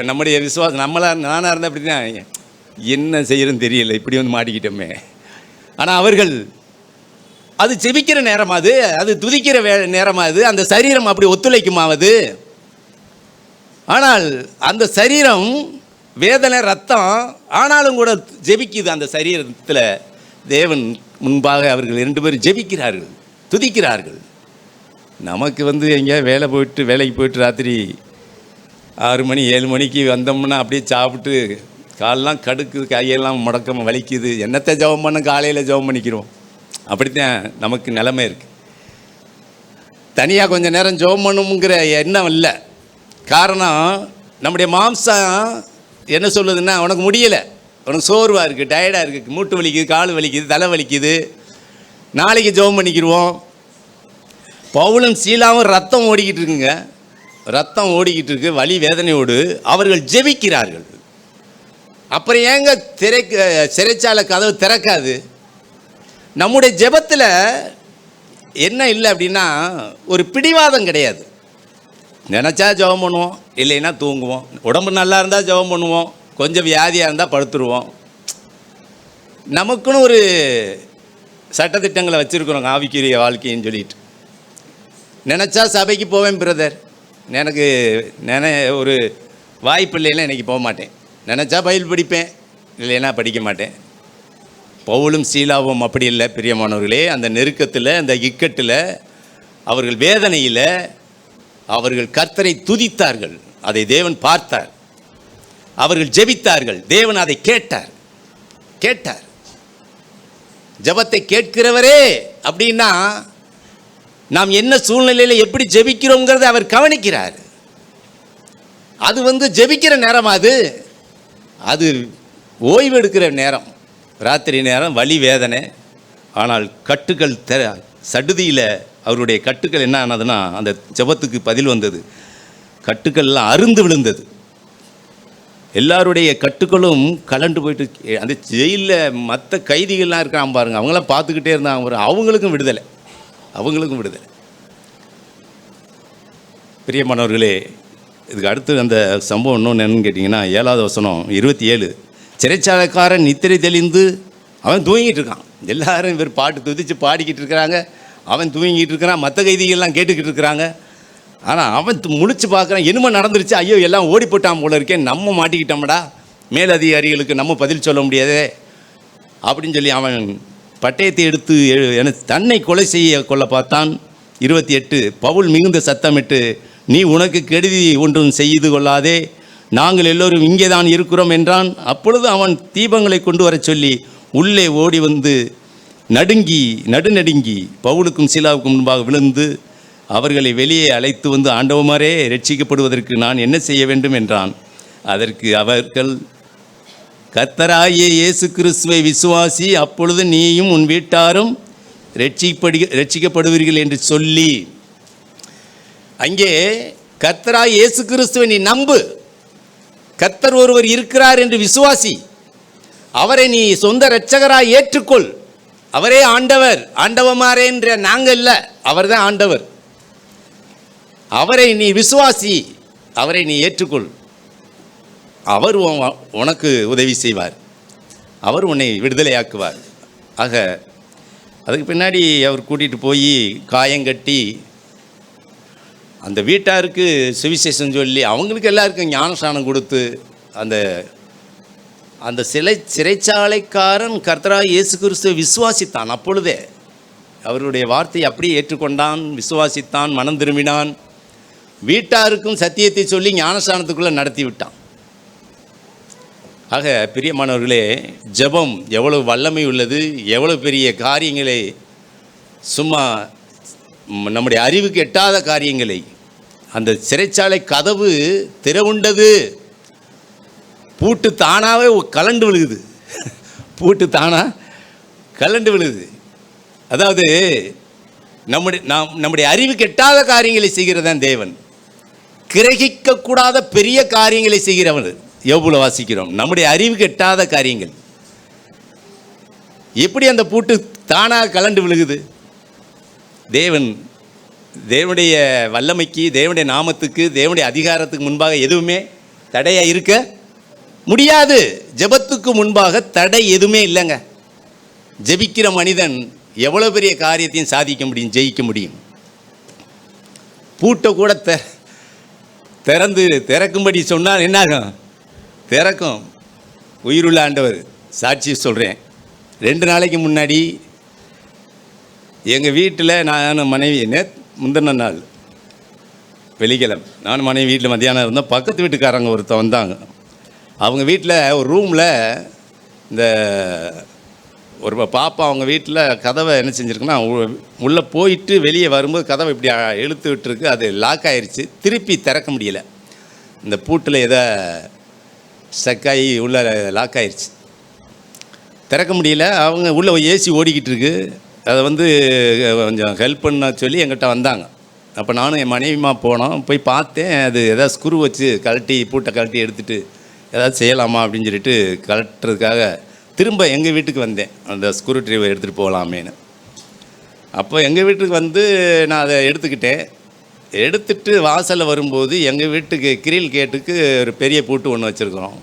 A: நம்முடைய விசுவாசம், நானாக இருந்தால் அப்படி தான், என்ன செய்யறதுன்னு தெரியல, இப்படி வந்து மாட்டிக்கிட்டோமே. ஆனால் அவர்கள் அது ஜெபிக்கிற நேரமாவது, அது துதிக்கிற நேரமாவது, அந்த சரீரம் அப்படி ஒத்துழைக்குமாவது. ஆனால் அந்த சரீரம் வேதனை, ரத்தம், ஆனாலும் கூட ஜெபிக்குது. அந்த சரீரத்தில் தேவன் முன்பாக அவர்கள் 2 பேரும் ஜெபிக்கிறார்கள், துதிக்கிறார்கள். நமக்கு எங்கேயா வேலைக்கு போயிட்டு ராத்திரி 6 மணி 7 மணிக்கு வந்தோம்னா அப்படியே சாப்பிட்டு காலெலாம் கடுக்குது, கையெல்லாம் முடக்கம் வலிக்குது. என்னத்தை ஜெபம் பண்ண, காலையில் ஜெபம் பண்ணிக்கிறோம். அப்படித்தான் நமக்கு நிலைமை இருக்குது. தனியாக கொஞ்சம் நேரம் ஜெபம் பண்ணணுங்கிற எண்ணம் இல்லை. காரணம், நம்முடைய மாம்சம் என்ன சொல்லுதுன்னா, உனக்கு முடியலை, உனக்கு சோர்வாக இருக்குது, டயர்டாக இருக்குது, மூட்டு வலிக்குது, கால் வலிக்குது, தலை வலிக்குது, நாளைக்கு ஜெபம் பண்ணிக்கிடுவோம். பவுலும் சீலாவும் ரத்தம் ஓடிக்கிட்டு இருக்குங்க, ரத்தம் ஓடிக்கிட்டு இருக்கு, வலி வேதனையோடு அவர்கள் ஜெபிக்கிறார்கள். அப்புறம் ஏங்க சிறைச்சாலை கதவு திறக்காது? நம்முடைய ஜெபத்தில் என்ன இல்லை அப்படின்னா, ஒரு பிடிவாதம் கிடையாது. நினச்சா ஜெபம் பண்ணுவோம், இல்லைன்னா தூங்குவோம். உடம்பு நல்லா இருந்தால் ஜெபம் பண்ணுவோம், கொஞ்சம் வியாதியாக இருந்தால் படுத்துருவோம். நமக்குன்னு ஒரு சட்டத்திட்டங்களை வச்சுருக்குறோங்க, ஆவிக்குரிய வாழ்க்கைன்னு சொல்லிட்டு. நினச்சா சபைக்கு போவேன் பிரதர், எனக்கு ஒரு வாய்ப்பு இல்லைன்னா இன்றைக்கி போக மாட்டேன். நினச்சா பைபிள் படிப்பேன், இல்லைன்னா படிக்க மாட்டேன். பவுலும் சீலாவும் அப்படி இல்லை பிரியமானவர்களே. அந்த நெருக்கத்தில், அந்த இக்கட்டில், அவர்கள் வேதனையில் அவர்கள் கர்த்தரை துதித்தார்கள். அதை தேவன் பார்த்தார். அவர்கள் ஜெபித்தார்கள், தேவன் அதை கேட்டார். ஜெபத்தை கேட்கிறவரே அப்படின்னா நாம் என்ன சூழ்நிலையில் எப்படி ஜெபிக்கிறோங்கிறத அவர் கவனிக்கிறார். அது ஜெபிக்கிற நேரம், அது ஓய்வு எடுக்கிற நேரம், ராத்திரி நேரம், வலி வேதனை. ஆனால் கட்டுகள் சடுதியில் அவருடைய கட்டுக்கள் என்ன ஆனதுன்னா, அந்த ஜெபத்துக்கு பதில் வந்தது. கட்டுக்கள்லாம் அருந்து விழுந்தது. எல்லாருடைய கட்டுக்களும் கலண்டு போயிட்டு. அந்த ஜெயிலில் மற்ற கைதிகள்லாம் இருக்கான் பாருங்க, அவங்களாம் பார்த்துக்கிட்டே இருந்தாங்க. அவங்களுக்கும் விடுதலை. பிரியமானவர்களே, இதுக்கு அடுத்து அந்த சம்பவம் இன்னொன்று என்னன்னு கேட்டிங்கன்னா, 7வது வசனம் 27. சிறைச்சாலைக்காரன் நித்திரை தெளிந்து அவன் தூங்கிட்டு இருக்கான். எல்லாரும் இவர் பாட்டு துதித்து பாடிக்கிட்டு இருக்கிறாங்க, அவன் தூங்கிக்கிட்டு இருக்கிறான், மற்ற கைதிகள்லாம் கேட்டுக்கிட்டு இருக்கிறாங்க. ஆனால் அவன் முழிச்சு பார்க்குறான், என்னமோ நடந்துருச்சு, ஐயோ எல்லாம் ஓடி போட்டான் போல இருக்கேன், நம்ம மாட்டிக்கிட்டோம்டா, மேலதிகாரிகளுக்கு நம்ம பதில் சொல்ல முடியாதே அப்படின்னு சொல்லி அவன் பட்டயத்தை எடுத்து தன்னை கொலை கொள்ள பார்த்தான். 28 பவுல் மிகுந்த சத்தமிட்டு, நீ உனக்கு கெடுதி ஒன்றும் செய்து கொள்ளாதே, நாங்கள் எல்லோரும் இங்கே தான் இருக்கிறோம் என்றான். அப்பொழுது அவன் தீபங்களை கொண்டு வர சொல்லி உள்ளே ஓடி வந்து நடுநடுங்கி பவுலுக்கும் சீலாவுக்கும் முன்பாக விழுந்து அவர்களை வெளியே அழைத்து வந்து, ஆண்டவமாரே, ரட்சிக்கப்படுவதற்கு நான் என்ன செய்ய வேண்டும் என்றான். அதற்கு அவர்கள், கர்த்தராகிய இயேசு கிறிஸ்துவை விசுவாசி, அப்பொழுது நீயும் உன் வீட்டாரும் ரட்சிக்கப்படுவீர்கள் என்று சொல்லி, அங்கே கர்த்தராகிய இயேசு கிறிஸ்துவை நீ நம்பு, கர்த்தர் ஒருவர் இருக்கிறார் என்று விசுவாசி, அவரை நீ சொந்த இரட்சகராய் ஏற்றுக்கொள், அவரே ஆண்டவர், ஆண்டவமாரே என்ற நாங்கள் இல்லை, அவர் தான் ஆண்டவர், அவரை நீ விசுவாசி, அவரை நீ ஏற்றுக்கொள், அவர் உனக்கு உதவி செய்வார், அவர் உன்னை விடுதலையாக்குவார். ஆக அதுக்கு பின்னாடி அவர் கூட்டிகிட்டு போய் காயங்கட்டி அந்த வீட்டாருக்கு சுவிசேஷம் சொல்லி அவங்களுக்கு எல்லாருக்கும் ஞானஸ்நானம் கொடுத்து அந்த சிறைச்சாலைக்காரன் கர்த்தராகிய இயேசு கிறிஸ்துவை விசுவாசித்தான். அப்பொழுதே அவருடைய வார்த்தையை அப்படியே ஏற்றுக்கொண்டான், விசுவாசித்தான், மனம் திரும்பினான், வீட்டாருக்கும் சத்தியத்தை சொல்லி ஞானஸ்நானத்துக்குள்ளே நடத்தி விட்டான். ஆக பிரியமானவர்களே, ஜெபம் எவ்வளவு வல்லமை உள்ளது, எவ்வளவு பெரிய காரியங்களை, சும்மா நம்முடைய அறிவுக்கு எட்டாத காரியங்களை, அந்த சிறைச்சாலை கதவு திறவுண்டது, பூட்டு தானாகவே கலண்டு விழுகுது, பூட்டு தானா கலண்டு விழுகுது. அதாவது நம்முடைய அறிவுக்கு எட்டாத காரியங்களை செய்கிறதான் தேவன், கிரகிக்கக்கூடாத பெரிய காரியங்களை செய்கிறவன். யோபுல வாசிக்கிறோம், நம்முடைய அறிவுக்கு எட்டாத காரியங்கள். எப்படி அந்த பூட்டு தானாக கலண்டு விழுகுது? தேவனுடைய வல்லமைக்கு, தேவனுடைய நாமத்துக்கு, தேவனுடைய அதிகாரத்துக்கு முன்பாக எதுவுமே தடையாக இருக்க முடியாது. ஜெபத்துக்கு முன்பாக தடை எதுவுமே இல்லைங்க. ஜெபிக்கிற மனிதன் எவ்வளோ பெரிய காரியத்தையும் சாதிக்க முடியும், ஜெயிக்க முடியும். பூட்டை கூட திறக்கும்படி சொன்னால் என்னாகும்? திறக்கும். உயிருள்ள ஆண்டவர் சாட்சி சொல்கிறேன். 2 நாளைக்கு முன்னாடி எங்கள் வீட்டில் நான் மனைவி, முந்தின நாள் வெள்ளிக்கிழமை நான் மனைவி வீட்டில் மத்தியானம் இருந்தோம். பக்கத்து வீட்டுக்காரங்க ஒருத்தர் வந்தாங்க. அவங்க வீட்டில் ஒரு ரூமில் இந்த ஒரு பாப்பா அவங்க வீட்டில் கதவை என்ன செஞ்சுருக்குன்னா, உள்ளே போயிட்டு வெளியே வரும்போது கதவை இப்படி இழுத்து விட்டுருக்கு, அது லாக் ஆயிடுச்சு, திருப்பி திறக்க முடியல. இந்த பூட்டில் எதை ஸ்டக்காகி உள்ளே லாக் ஆயிடுச்சு, திறக்க முடியல. அவங்க உள்ளே ஏசி ஓடிக்கிட்டு இருக்கு, அதை கொஞ்சம் ஹெல்ப் பண்ண சொல்லி எங்கிட்ட வந்தாங்க. அப்போ நானும் என் மனைவிமா போனோம், போய் பார்த்தேன். அது எதாவது ஸ்க்ரூ வச்சு பூட்டை கழட்டி எடுத்துகிட்டு ஏதாவது செய்யலாமா அப்படின்னு சொல்லிட்டு கலட்டுறதுக்காக திரும்ப எங்கள் வீட்டுக்கு வந்தேன், அந்த ஸ்க்ரூ ட்ரைவர் எடுத்துகிட்டு போகலாமேன்னு. அப்போ எங்கள் வீட்டுக்கு நான் அதை எடுத்துகிட்டு வாசலில் வரும்போது எங்கள் வீட்டுக்கு கிரில் கேட்டுக்கு ஒரு பெரிய பூட்டு ஒன்று வச்சுருக்குறோம்.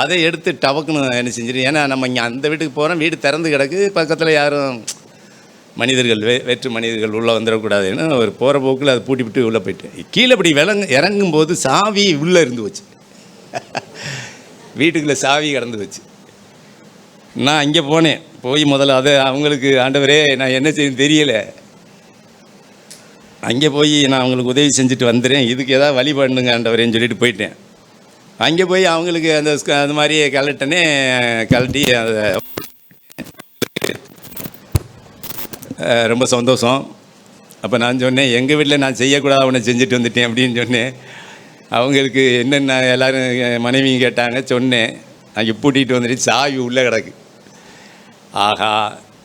A: அதை எடுத்து டவக்குன்னு என்ன செஞ்சிடும். ஏன்னா நம்ம இங்கே அந்த வீட்டுக்கு போகிறோம், வீடு திறந்து கிடக்கு, பக்கத்தில் யாரும் மனிதர்கள் வேற்று மனிதர்கள் உள்ளே வந்துடக்கூடாதுன்னு ஒரு போகிற போக்கில் அதை பூட்டி விட்டு உள்ளே போயிட்டு கீழே இப்படி இறங்கும்போது சாவி உள்ளே இருந்து வச்சு, வீட்டுக்குள்ளே சாவி கடந்து வச்சு. நான் அங்கே போனேன். போய் முதல்ல அதை அவங்களுக்கு, ஆண்டவரே நான் என்ன செய்யணும் தெரியலை, அங்கே போய் நான் அவங்களுக்கு உதவி செஞ்சுட்டு வந்துடுறேன், இதுக்கு ஏதாவது வழி பண்ணுங்க ஆண்டவரேன்னு சொல்லிட்டு போயிட்டேன். அங்கே போய் அவங்களுக்கு அந்த மாதிரி கழட்டி அதை ரொம்ப சந்தோஷம். அப்போ நான் சொன்னேன், எங்கள் வீட்டில் நான் செய்யக்கூடாது அவனை செஞ்சுட்டு வந்துட்டேன் அப்படின்னு சொன்னேன். அவங்களுக்கு என்னென்ன எல்லோரும் மனைவியும் கேட்டாங்க, சொன்னேன். அங்கே பூட்டிகிட்டு வந்துட்டு சாவி உள்ளே கிடக்கு. ஆஹா,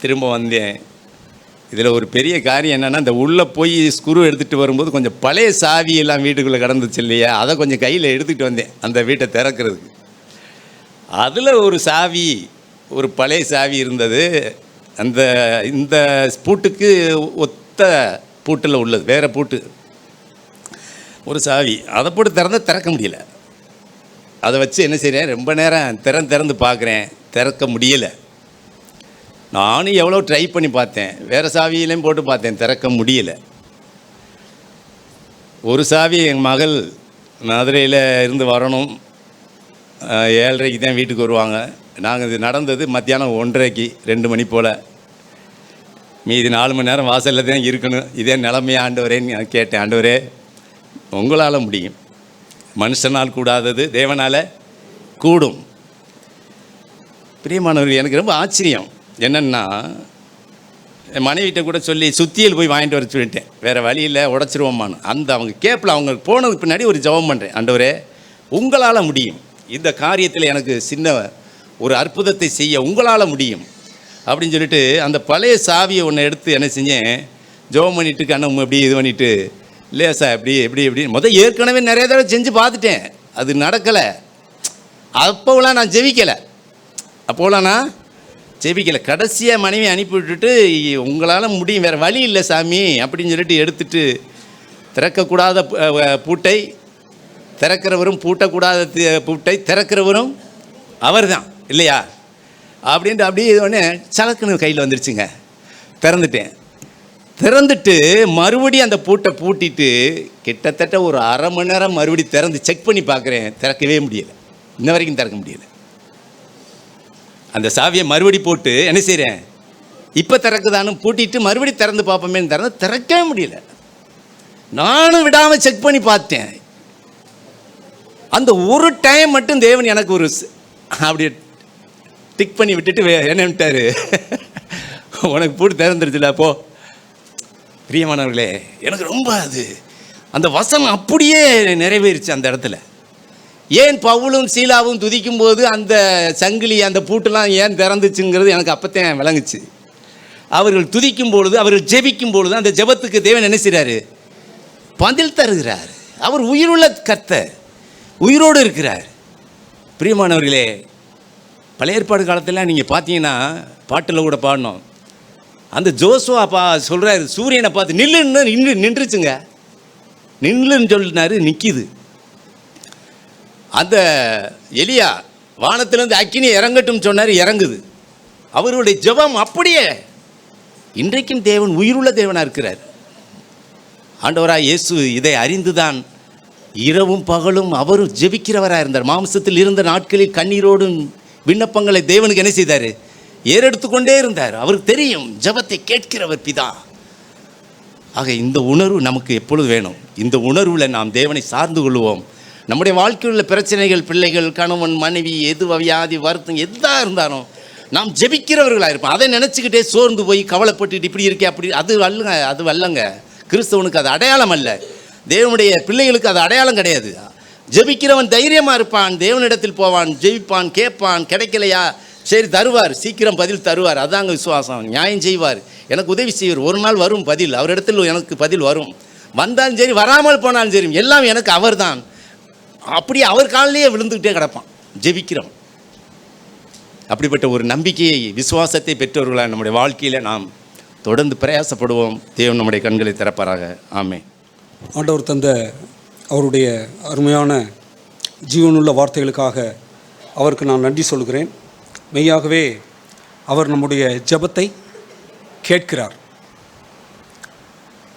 A: திரும்ப வந்தேன். இதில் ஒரு பெரிய காரியம் என்னென்னா, இந்த உள்ளே போய் ஸ்க்ரூ எடுத்துகிட்டு வரும்போது கொஞ்சம் பழைய சாவியெல்லாம் வீட்டுக்குள்ளே கடந்துச்சு இல்லையா, அதை கொஞ்சம் கையில் எடுத்துகிட்டு வந்தேன் அந்த வீட்டை திறக்கிறதுக்கு. அதில் ஒரு சாவி, ஒரு பழைய சாவி இருந்தது. இந்த பூட்டுக்கு ஒத்த பூட்டில் உள்ளது, வேறு பூட்டு ஒரு சாவி. அதை போட்டு திறக்க முடியல. அதை வச்சு என்ன செய்கிறேன், ரொம்ப நேரம் திறந்து பார்க்குறேன், திறக்க முடியலை. நானும் எவ்வளோ ட்ரை பண்ணி பார்த்தேன், வேறு சாவியிலையும் போட்டு பார்த்தேன், திறக்க முடியல. ஒரு சாவி என் மகள் மதுரையில் இருந்து வரணும், 7:30க்கு தான் வீட்டுக்கு வருவாங்க. நாங்கள் இது நடந்தது மத்தியானம் 1:30க்கு 2 மணி போல். மீதி 4 மணி நேரம் வாசலில் தான் இருக்கணும். இதே நிலைமையா ஆண்டவரேன்னு நான் கேட்டேன். ஆண்டவரே, உங்களால் முடியும், மனுஷனால் கூடாதது தேவனால் கூடும். பிரியமானவர்கள், எனக்கு ரொம்ப ஆச்சரியம் என்னென்னா, என் மனைவிட்ட கூட சொல்லி சுத்தியல் போய் வாங்கிட்டு வர சொல்லிட்டேன். வேறு வழியில் உடச்சிருவோம்மான்னு. அவங்க கேப்பில் அவங்க போனதுக்கு பின்னாடி ஒரு ஜெபம் பண்ணுறேன். ஆண்டவரே, உங்களால் முடியும், இந்த காரியத்தில் எனக்கு சின்ன ஒரு அற்புதத்தை செய்ய உங்களால் முடியும் அப்படின்னு சொல்லிட்டு அந்த பழைய சாவியை ஒன்று எடுத்து என்ன செஞ்சேன், ஜெபம் பண்ணிட்டு கண்ணம் எப்படி இது பண்ணிவிட்டு, இல்லையா சார் எப்படி முதல் ஏற்கனவே நிறைய தடவை செஞ்சு பார்த்துட்டேன், அது நடக்கலை. அப்போலாம் நான் ஜெபிக்கலை, கடைசியாக மனைவி அனுப்பி விட்டுட்டு, உங்களால் முடியும், வேறு வழி இல்லை சாமி அப்படின்னு சொல்லிட்டு எடுத்துட்டு, திறக்கக்கூடாத பூட்டை திறக்கிறவரும், பூட்டக்கூடாத பூட்டை திறக்கிறவரும் அவர் தான் இல்லையா அப்படின்ட்டு அப்படியே இது ஒன்று சலக்குன்னு கையில் வந்துருச்சுங்க. திறந்துட்டு மறுபடியும் அந்த பூட்டை பூட்டிட்டு கிட்டத்தட்ட ஒரு 1/2 மணி நேரம் மறுபடியும் திறந்து செக் பண்ணி பார்க்குறேன், திறக்கவே முடியலை. இன்ன வரைக்கும் திறக்க முடியலை. அந்த சாவியை மறுபடி போட்டு என்ன செய்கிறேன், இப்போ திறக்குதான்னு பூட்டிட்டு மறுபடியும் திறந்து பார்ப்போமே, திறக்கவே முடியல. நானும் விடாமல் செக் பண்ணி பார்த்தேன். அந்த ஒரு டைம் மட்டும் தேவன் எனக்கு ஒரு அப்படி டிக் பண்ணி விட்டுட்டு என்னன்ட்டாரு, உனக்கு பூட்டு திறந்துருச்சுல போ. பிரியமானவர்களே, எனக்கு ரொம்ப அந்த வசனம் அப்படியே நிறைவேறிச்சு அந்த இடத்துல. ஏன் பவுலும் சீலாவும் துதிக்கும் போது அந்த சங்கிலி அந்த பூட்டெல்லாம் ஏன் திறந்துச்சுங்கிறது எனக்கு அப்போத்தான் விளங்குச்சு. அவர்கள் துதிக்கும் பொழுது, அவர்கள் ஜெபிக்கும் பொழுது அந்த ஜெபத்துக்கு தேவன் என்ன செய்கிறாரு, பதில் தருகிறார். அவர் உயிருள்ள கர்த்தர், உயிரோடு இருக்கிறார். பிரியமானவர்களே, பழைய ஏற்பாடு காலத்தில் நீங்கள் பார்த்தீங்கன்னா பாட்டில் கூட பாடணும். அந்த ஜோசுவா சொல்கிறாரு, சூரியனை பார்த்து நின்றுச்சுங்க, நின்றுன்னு சொல்லினாரு, நிற்கிது. அந்த எலியா வானத்திலேருந்து அக்கினி இறங்கட்டும் சொன்னார், இறங்குது. அவருடைய ஜெபம் அப்படியே இன்றைக்கும் தேவன் உயிருள்ள தேவனாக இருக்கிறார். ஆண்டவராய் இயேசு இதை அறிந்துதான் இரவும் பகலும் அவரும் ஜெபிக்கிறவராக இருந்தார். மாம்சத்தில் இருந்த நாட்களில் கண்ணீரோடும் விண்ணப்பங்களை தேவனுக்கு என்ன செய்தார், ஏறெடுத்து கொண்டே இருந்தார். அவருக்கு தெரியும் ஜெபத்தை கேட்கிறவர் பிதா. ஆக இந்த உணர்வு நமக்கு எப்பொழுது வேணும். இந்த உணர்வில் நாம் தேவனை சார்ந்து கொள்வோம். நம்முடைய வாழ்க்கையில் உள்ள பிரச்சனைகள், பிள்ளைகள், கணவன், மனைவி, எது வியாதி, வருத்தம் எதாக இருந்தாலும் நாம் ஜெபிக்கிறவர்களாக இருப்போம். அதை நினச்சிக்கிட்டே சோர்ந்து போய் கவலைப்பட்டுட்டு இப்படி இருக்கே அப்படி, அது அல்லங்க. கிறிஸ்தவனுக்கு அது அடையாளம் அல்ல. தேவனுடைய பிள்ளைகளுக்கு அது அடையாளம் கிடையாது. ஜெபிக்கிறவன் தைரியமாக இருப்பான், தேவனிடத்தில் போவான், ஜெபிப்பான், கேட்பான், கிடைக்கலையா சரி தருவார், சீக்கிரம் பதில் தருவார். அதாங்க விசுவாசம். நியாயம் செய்வார், எனக்கு உதவி செய்வார். ஒரு நாள் வரும் பதில், அவரிடத்தில் எனக்கு பதில் வரும். வந்தாலும் சரி, வராமல் போனாலும் சரி, எல்லாம் எனக்கு அவர் தான். அப்படி அவர் காலிலேயே விழுந்துக்கிட்டே கிடப்பான் ஜெபிக்கிறோம். அப்படிப்பட்ட ஒரு நம்பிக்கையை, விசுவாசத்தை பெற்றவர்களாக நம்முடைய வாழ்க்கையில் நாம் தொடர்ந்து பிரயாசப்படுவோம். தேவன் நம்முடைய கண்களை திறப்பாராக. ஆமென்.
C: ஆண்டவர் தந்த அவருடைய அருமையான ஜீவனுள்ள வார்த்தைகளுக்காக அவருக்கு நான் நன்றி சொல்கிறேன். மெய்யாகவே அவர் நம்முடைய ஜெபத்தை கேட்கிறார்.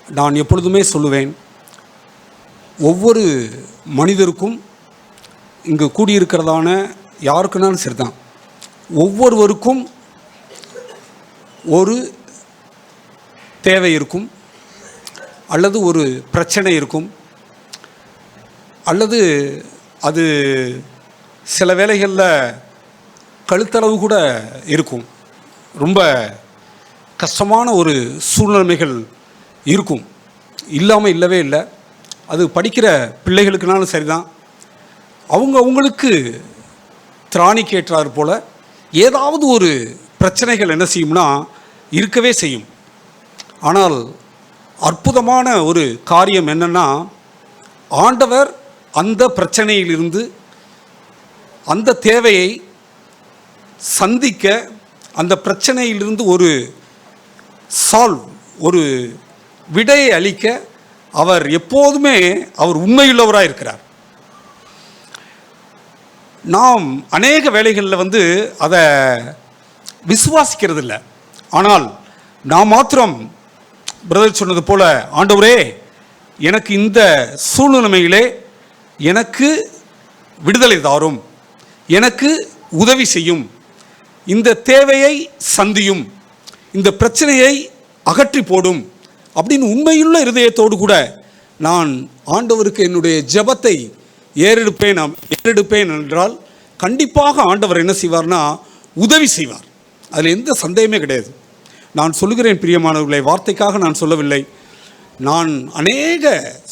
C: நான் எப்பொழுதுமே சொல்லுவேன், ஒவ்வொரு மனிதருக்கும் இங்கு கூடியிருக்கிறதான யாருக்குனாலும் சரிதான், ஒவ்வொருவருக்கும் ஒரு தேவை இருக்கும், அல்லது ஒரு பிரச்சனை இருக்கும், அல்லது அது சில வேளைகளில் கழுத்தளவு கூட இருக்கும். ரொம்ப கஷ்டமான ஒரு சூழ்நிலைமைகள் இருக்கும், இல்லாமல் இல்லவே இல்லை. அது படிக்கிற பிள்ளைகளுக்குனாலும் சரிதான், அவங்களுக்கு திராணி கேட்டார் போல் ஏதாவது ஒரு பிரச்சனைகள் என்ன செய்யும்னா இருக்கவே செய்யும். ஆனால் அற்புதமான ஒரு காரியம் என்னென்னா, ஆண்டவர் அந்த பிரச்சனையிலிருந்து அந்த தேவையை சந்திக்க, அந்த பிரச்சனையிலிருந்து ஒரு ஒரு விடையை அளிக்க அவர் எப்போதுமே அவர் உண்மையுள்ளவராக இருக்கிறார். நாம் அநேக வேளைகளில் அதை விசுவாசிக்கிறது இல்லை. ஆனால் நான் மாத்திரம் பிரதர் சொன்னது போல, ஆண்டவரே எனக்கு இந்த சூழ்நிலையிலே எனக்கு விடுதலை தாரும், எனக்கு உதவி செய்யும், இந்த தேவையை சந்தியும், இந்த பிரச்சனையை அகற்றி போடும் அப்படின்னு உண்மையுள்ள இருதயத்தோடு கூட நான் ஆண்டவருக்கு என்னுடைய ஜெபத்தை ஏறெடுப்பேன் என்றால் கண்டிப்பாக ஆண்டவர் என்ன செய்வார்னா உதவி செய்வார். அதில் எந்த சந்தேகமே கிடையாது. நான் சொல்லுகிறேன் பிரியமானவர்களை, வார்த்தைக்காக நான் சொல்லவில்லை. நான் அநேக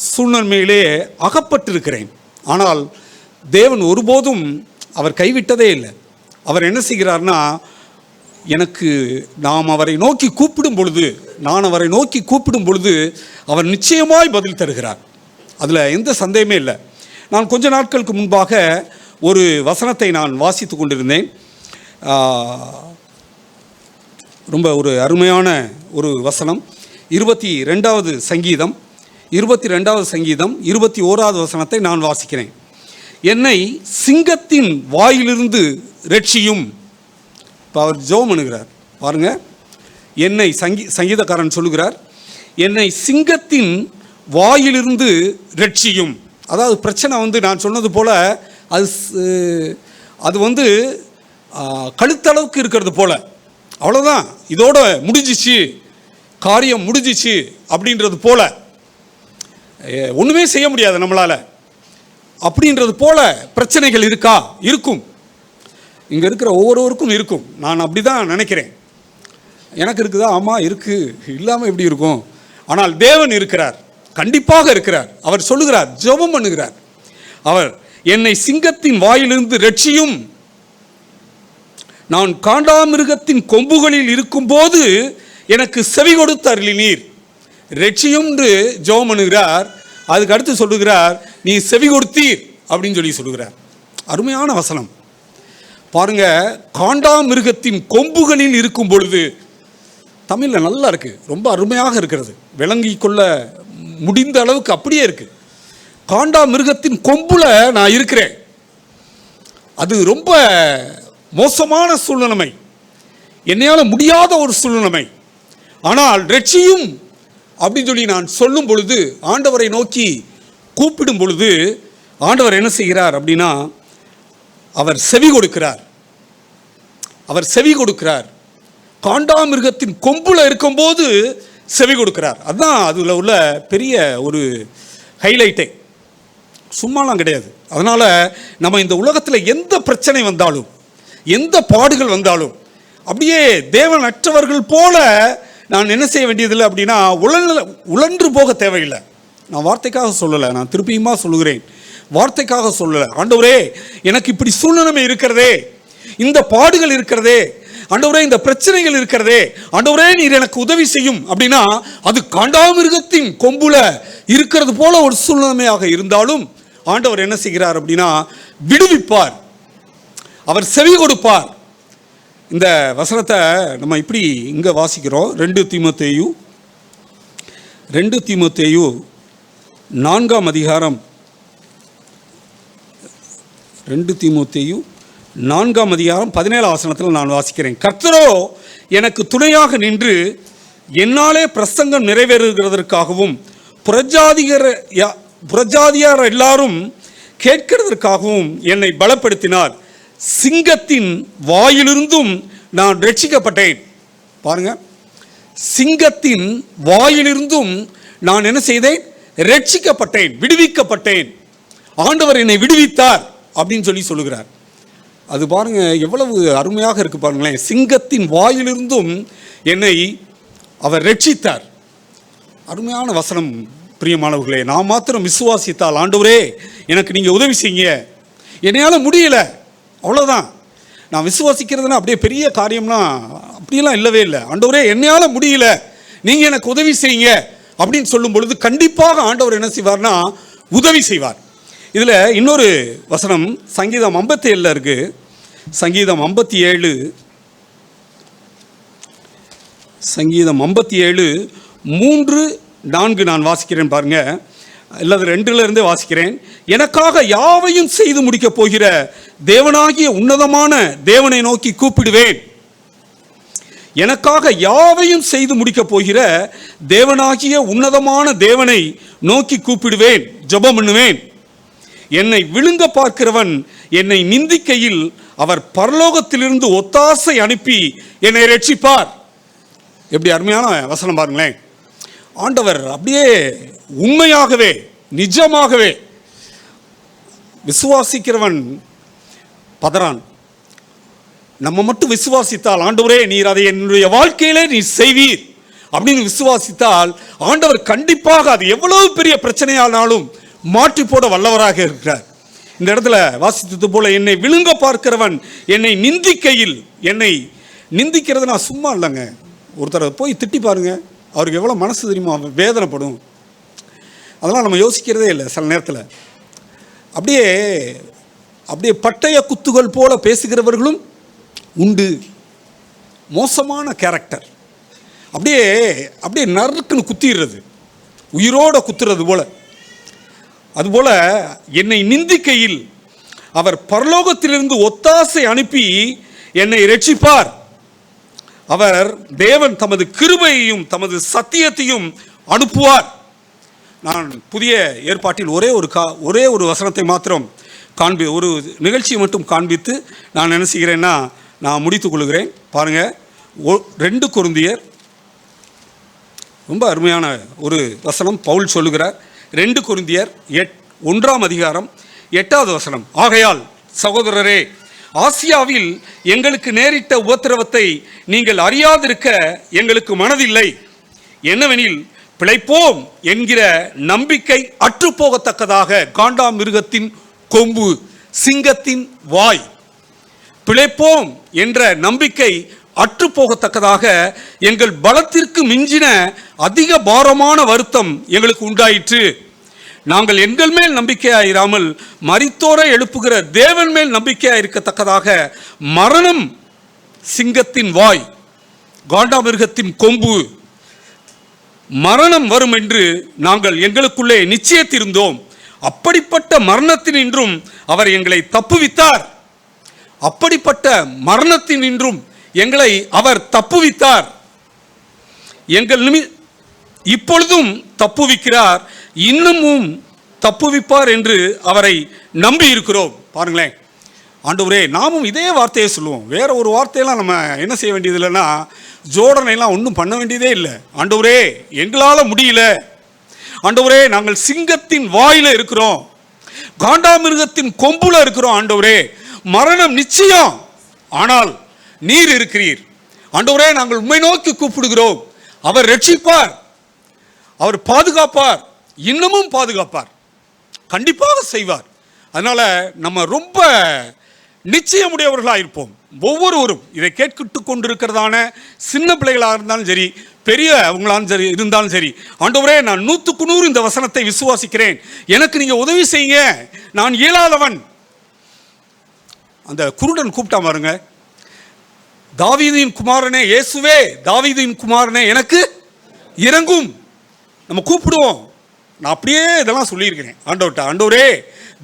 C: சூழ்நிலையிலே அகப்பட்டிருக்கிறேன். ஆனால் தேவன் ஒருபோதும் அவர் கைவிட்டதே இல்லை. அவர் என்ன செய்கிறார்னா, நாம் அவரை நோக்கி கூப்பிடும் பொழுது, நான் அவரை நோக்கி கூப்பிடும் பொழுது அவர் நிச்சயமாய் பதில் தருகிறார். அதில் எந்த சந்தேகமே இல்லை. நான் கொஞ்ச நாட்களுக்கு முன்பாக ஒரு வசனத்தை நான் வாசித்து கொண்டிருந்தேன். ரொம்ப ஒரு அருமையான ஒரு வசனம். 22வது சங்கீதம் 21வது வசனத்தை நான் வாசிக்கிறேன். என்னை சிங்கத்தின் வாயிலிருந்து ரட்சியும். இப்போ அவர் ஜெபம் பண்ணுகிறார் பாருங்க. என்னை சங்கீதக்காரன் சொல்லுகிறார், என்னை சிங்கத்தின் வாயிலிருந்து ரட்சியும். அதாவது பிரச்சனை நான் சொன்னது போல அது கழுத்தளவுக்கு இருக்கிறது போல, அவ்வளோதான், இதோட முடிஞ்சிச்சு, காரியம் முடிஞ்சிச்சு அப்படின்றது போல, ஒன்றுமே செய்ய முடியாது நம்மளால் அப்படின்றது போல பிரச்சனைகள் இருக்கா? இருக்கும். இங்கே இருக்கிற ஒவ்வொருவருக்கும் இருக்கும். நான் அப்படி தான் நினைக்கிறேன். எனக்கு இருக்குதா? ஆமாம் இருக்குது, இல்லாமல் எப்படி இருக்கும்? ஆனால் தேவன் இருக்கிறார், கண்டிப்பாக இருக்கிறார். அவர் சொல்லுகிறார், ஜெபம் பண்ணுகிறார். அவர் என்னை சிங்கத்தின் வாயிலிருந்து ரட்சியும், நான் காண்டாமிருகத்தின் கொம்புகளில் இருக்கும்போது எனக்கு செவி கொடுத்து அருளினீர். ரட்சியும் என்று ஜெபம் பண்ணுகிறார். அதுக்கு அடுத்து சொல்லுகிறார், நீ செவி கொடுத்தீர் அப்படின்னு சொல்லுகிறார். அருமையான வசனம் பாருங்க. காண்டாமிருகத்தின் கொம்புகளில் இருக்கும் பொழுது, தமிழில் நல்லா இருக்கு, ரொம்ப அருமையாக இருக்கிறது, விளங்கி கொள்ள முடிந்த அளவுக்கு அப்படியே இருக்கு. காண்டாமிருகத்தின் கொம்புல நான் இருக்கிறேன். அது ரொம்ப மோசமான சூழ்நிலை, என்னையால் முடியாத ஒரு சூழ்நிலை. ஆனால் ரட்சியும் அப்படின்னு நான் சொல்லும் பொழுது, ஆண்டவரை நோக்கி கூப்பிடும் பொழுது ஆண்டவர் என்ன செய்கிறார் அப்படின்னா, அவர் செவி கொடுக்கிறார். அவர் செவி கொடுக்கிறார். காண்டாமிருகத்தின் கொம்புல இருக்கும்போது செவி கொடுக்கிறார். அதுதான் அதில் உள்ள பெரிய ஒரு ஹைலைட்டே, சும்மாலாம் கிடையாது. அதனால் நம்ம இந்த உலகத்தில் எந்த பிரச்சனை வந்தாலும், எந்த பாடுகள் வந்தாலும், அப்படியே தேவனற்றவர்கள் போல நான் என்ன செய்ய வேண்டியதில்லை அப்படின்னா, உழன்று போக தேவையில்லை. நான் வார்த்தைக்காக சொல்லலை, நான் திருப்பியுமா சொல்லுகிறேன், வார்த்தைக்காக சொல்லலை. ஆண்டவரே எனக்கு இப்படி சூழ்நிலை இருக்கிறதே, இந்த பாடுகள் இருக்கிறதே, ஆண்டவரே இந்த பிரச்சனைகள் இருக்கிறதே, ஆண்டவரே நீர் எனக்கு உதவி செய்யும் அப்படின்னா, அது காண்டாமிருகத்தின் கொம்புல இருக்கிறது போல ஒரு சூழ்நிலையாக இருந்தாலும் ஆண்டவர் என்ன செய்கிறார் அப்படின்னா, விடுவிப்பார், அவர் செவி கொடுப்பார். இந்த வசனத்தை நம்ம இப்படி இங்கே வாசிக்கிறோம். 2 தீமோத்தேயு 4ஆம் அதிகாரம் 2 தீமோத்தேயு 4ஆம் அதிகாரம் 17ஆம் வசனத்தில் நான் வாசிக்கிறேன். கர்த்தரோ எனக்கு துணையாக நின்று என்னாலே பிரசங்கம் நிறைவேறுகிறதற்காகவும் புறஜாதியார் எல்லாரும் கேட்கிறதற்காகவும் என்னை பலப்படுத்தினார். சிங்கத்தின் வாயிலிருந்தும் நான் ரட்சிக்கப்பட்டேன். பாருங்க, சிங்கத்தின் வாயிலிருந்தும் நான் என்ன செய்தேன்? ரட்சிக்கப்பட்டேன், விடுவிக்கப்பட்டேன். ஆண்டவர் என்னை விடுவித்தார் அப்படின்னு சொல்லுகிறார். அது பாருங்க எவ்வளவு அருமையாக இருக்கு பாருங்களேன். சிங்கத்தின் வாயிலிருந்தும் என்னை அவர் ரட்சித்தார். அருமையான வசனம் பிரியமானவர்களே. நான் மாத்திரம் விசுவாசித்தால், ஆண்டவரே எனக்கு நீங்க உதவி செய்யுங்க, என்னையால முடியல, அவ்வளோதான். நான் விசுவாசிக்கிறதுனா அப்படியே பெரிய காரியம்னா அப்படியெல்லாம் இல்லவே இல்லை. ஆண்டவரே என்னால் முடியல, நீங்கள் எனக்கு உதவி செய்யுங்க அப்படின்னு சொல்லும் பொழுது கண்டிப்பாக ஆண்டவர் என்ன செய்வார்னா உதவி செய்வார். இதில் இன்னொரு வசனம் சங்கீதம் 57 இருக்கு. சங்கீதம் 57 3-4 நான் வாசிக்கிறேன் பாருங்க, அல்லது 2 வாசிக்கிறேன். எனக்காக யாவையும் செய்து முடிக்கப் போகிற தேவனாகிய உன்னதமான தேவனை நோக்கி கூப்பிடுவேன். எனக்காக யாவையும் செய்து முடிக்கப் போகிற தேவனாகிய உன்னதமான தேவனை நோக்கி கூப்பிடுவேன், ஜெபம் பண்ணுவேன். என்னை விழுங்க பார்க்கிறவன் என்னை நிந்திக்கையில் அவர் பரலோகத்திலிருந்து ஒத்தாசை அனுப்பி என்னை ரட்சிப்பார். எப்படி அருமையான வசனம் பாருங்களேன். ஆண்டவர் அப்படியே உண்மையாகவே நிஜமாகவே விசுவாசிக்கிறவன் பதறான். நம்ம மட்டும் விசுவாசித்தால், ஆண்டவரே நீர் அதை என்னுடைய வாழ்க்கையிலே நீ செய்வீர் அப்படின்னு விசுவாசித்தால் ஆண்டவர் கண்டிப்பாக அது எவ்வளவு பெரிய பிரச்சனையானாலும் மாற்றி போட வல்லவராக இருக்கிறார். இந்த இடத்துல வாசித்தது போல என்னை விழுங்க பார்க்கிறவன் என்னை நிந்திக்கையில், என்னை நிந்திக்கிறது நான் சும்மா இல்லைங்க. ஒருத்தரை போய் திட்டி பாருங்க, அவருக்கு எவ்வளோ மனசு தெரியுமா வேதனைப்படும். அதெல்லாம் நம்ம யோசிக்கிறதே இல்லை. சில நேரத்தில் அப்படியே அப்படியே பட்டய குத்துகள் போல பேசுகிறவர்களும் உண்டு. மோசமான கேரக்டர், அப்படியே அப்படியே நறுக்குன்னு குத்திடுறது, உயிரோட குத்துறது போல. அதுபோல என்னை நிந்திக்கையில் அவர் பரலோகத்திலிருந்து ஒத்தாசை அனுப்பி என்னை ரட்சிப்பார். அவர் தேவன் தமது கிருபையையும் தமது சத்தியத்தையும் அனுப்புவார். நான் புதிய ஏற்பாட்டில் ஒரே ஒரு வசனத்தை மாத்திரம் ஒரு நிகழ்ச்சியை மட்டும் காண்பித்து நான் என்ன செய்கிறேன்னா நான் முடித்துக் கொள்கிறேன். பாருங்கள், 2 கொரிந்தியர், ரொம்ப அருமையான ஒரு வசனம் பவுல் சொல்லுகிறார். 2 கொரிந்தியர் 1ஆம் அதிகாரம் 8வது வசனம். ஆகையால் சகோதரரே, ஆசியாவில் எங்களுக்கு நேரிட்ட உபத்திரவத்தை நீங்கள் அறியாதிருக்க எங்களுக்கு மனதில்லை. என்னவெனில், பிழைப்போம் என்கிற நம்பிக்கை அற்றுப்போகத்தக்கதாக காண்டாமிருகத்தின் கொம்பு, சிங்கத்தின் வாய், பிழைப்போம் என்ற நம்பிக்கை அற்றுப்போகத்தக்கதாக எங்கள் பலத்திற்கு மிஞ்சின அதிக பாரமான வருத்தம் எங்களுக்கு உண்டாயிற்று. நாங்கள் எங்கள் மேல் நம்பிக்கையாயிராமல் மரித்தோரை எழுப்புகிற தேவன் மேல் நம்பிக்கையாயிருக்கத்தக்கதாக மரணம், சிங்கத்தின் வாய், காண்டாமிருகத்தின் கொம்பு, மரணம் வரும் என்று நாங்கள் எங்களுக்குள்ளே நிச்சயித்திருந்தோம். அப்படிப்பட்ட மரணத்தினின்றும் அவர் எங்களை தப்புவித்தார். அப்படிப்பட்ட மரணத்தினின்றும் எங்களை அவர் தப்புவித்தார். இப்பொழுதும் தப்புவிக்கிறார், இன்னமும் தப்புவிப்பார் என்று அவரை நம்பி இருக்கிறோம். பாருங்களேன், ஆண்டவரே, நாமும் இதே வார்த்தையை சொல்லுவோம். வேற ஒரு வார்த்தையெல்லாம் நம்ம என்ன செய்ய வேண்டியது இல்லைன்னா, ஜோடனைலாம் ஒன்றும் பண்ண வேண்டியதே இல்லை. ஆண்டவரே, எங்களால் முடியல. ஆண்டவரே, நாங்கள் சிங்கத்தின் வாயில இருக்கிறோம், காண்டாமிருகத்தின் கொம்புல இருக்கிறோம். ஆண்டவரே, மரணம் நிச்சயம், ஆனால் நீர் இருக்கிறீர். ஆண்டவரே, நாங்கள் உம்மை நோக்கி கூப்பிடுகிறோம். அவர் ரட்சிப்பார், அவர் பாதுகாப்பார், இன்னமும் பாதுகாப்பார், கண்டிப்பாக செய்வார். அதனால நம்ம ரொம்ப நிச்சயமுடையவர்களாக இருப்போம். ஒவ்வொருவரும் இதை கேட்கிட்டு கொண்டிருக்கிறதான சின்ன பிள்ளைகளாக இருந்தாலும் சரி, பெரியவங்களாலும் சரி இருந்தாலும் சரி, ஆண்டவரே, நான் 100க்கு 100 இந்த வசனத்தை விசுவாசிக்கிறேன், எனக்கு நீங்க உதவி செய்யுங்க, நான் இயலாதவன். அந்த குருடன் கூப்பிட்டா பாருங்க, தாவீதின் குமாரனே இயேசுவே, தாவீதின் குமாரனே எனக்கு இறங்கும். நம்ம கூப்பிடுவோம். நான் அப்படியே இதெல்லாம் சொல்லியிருக்கிறேன் ஆண்டவர்கிட்ட, ஆண்டவரே,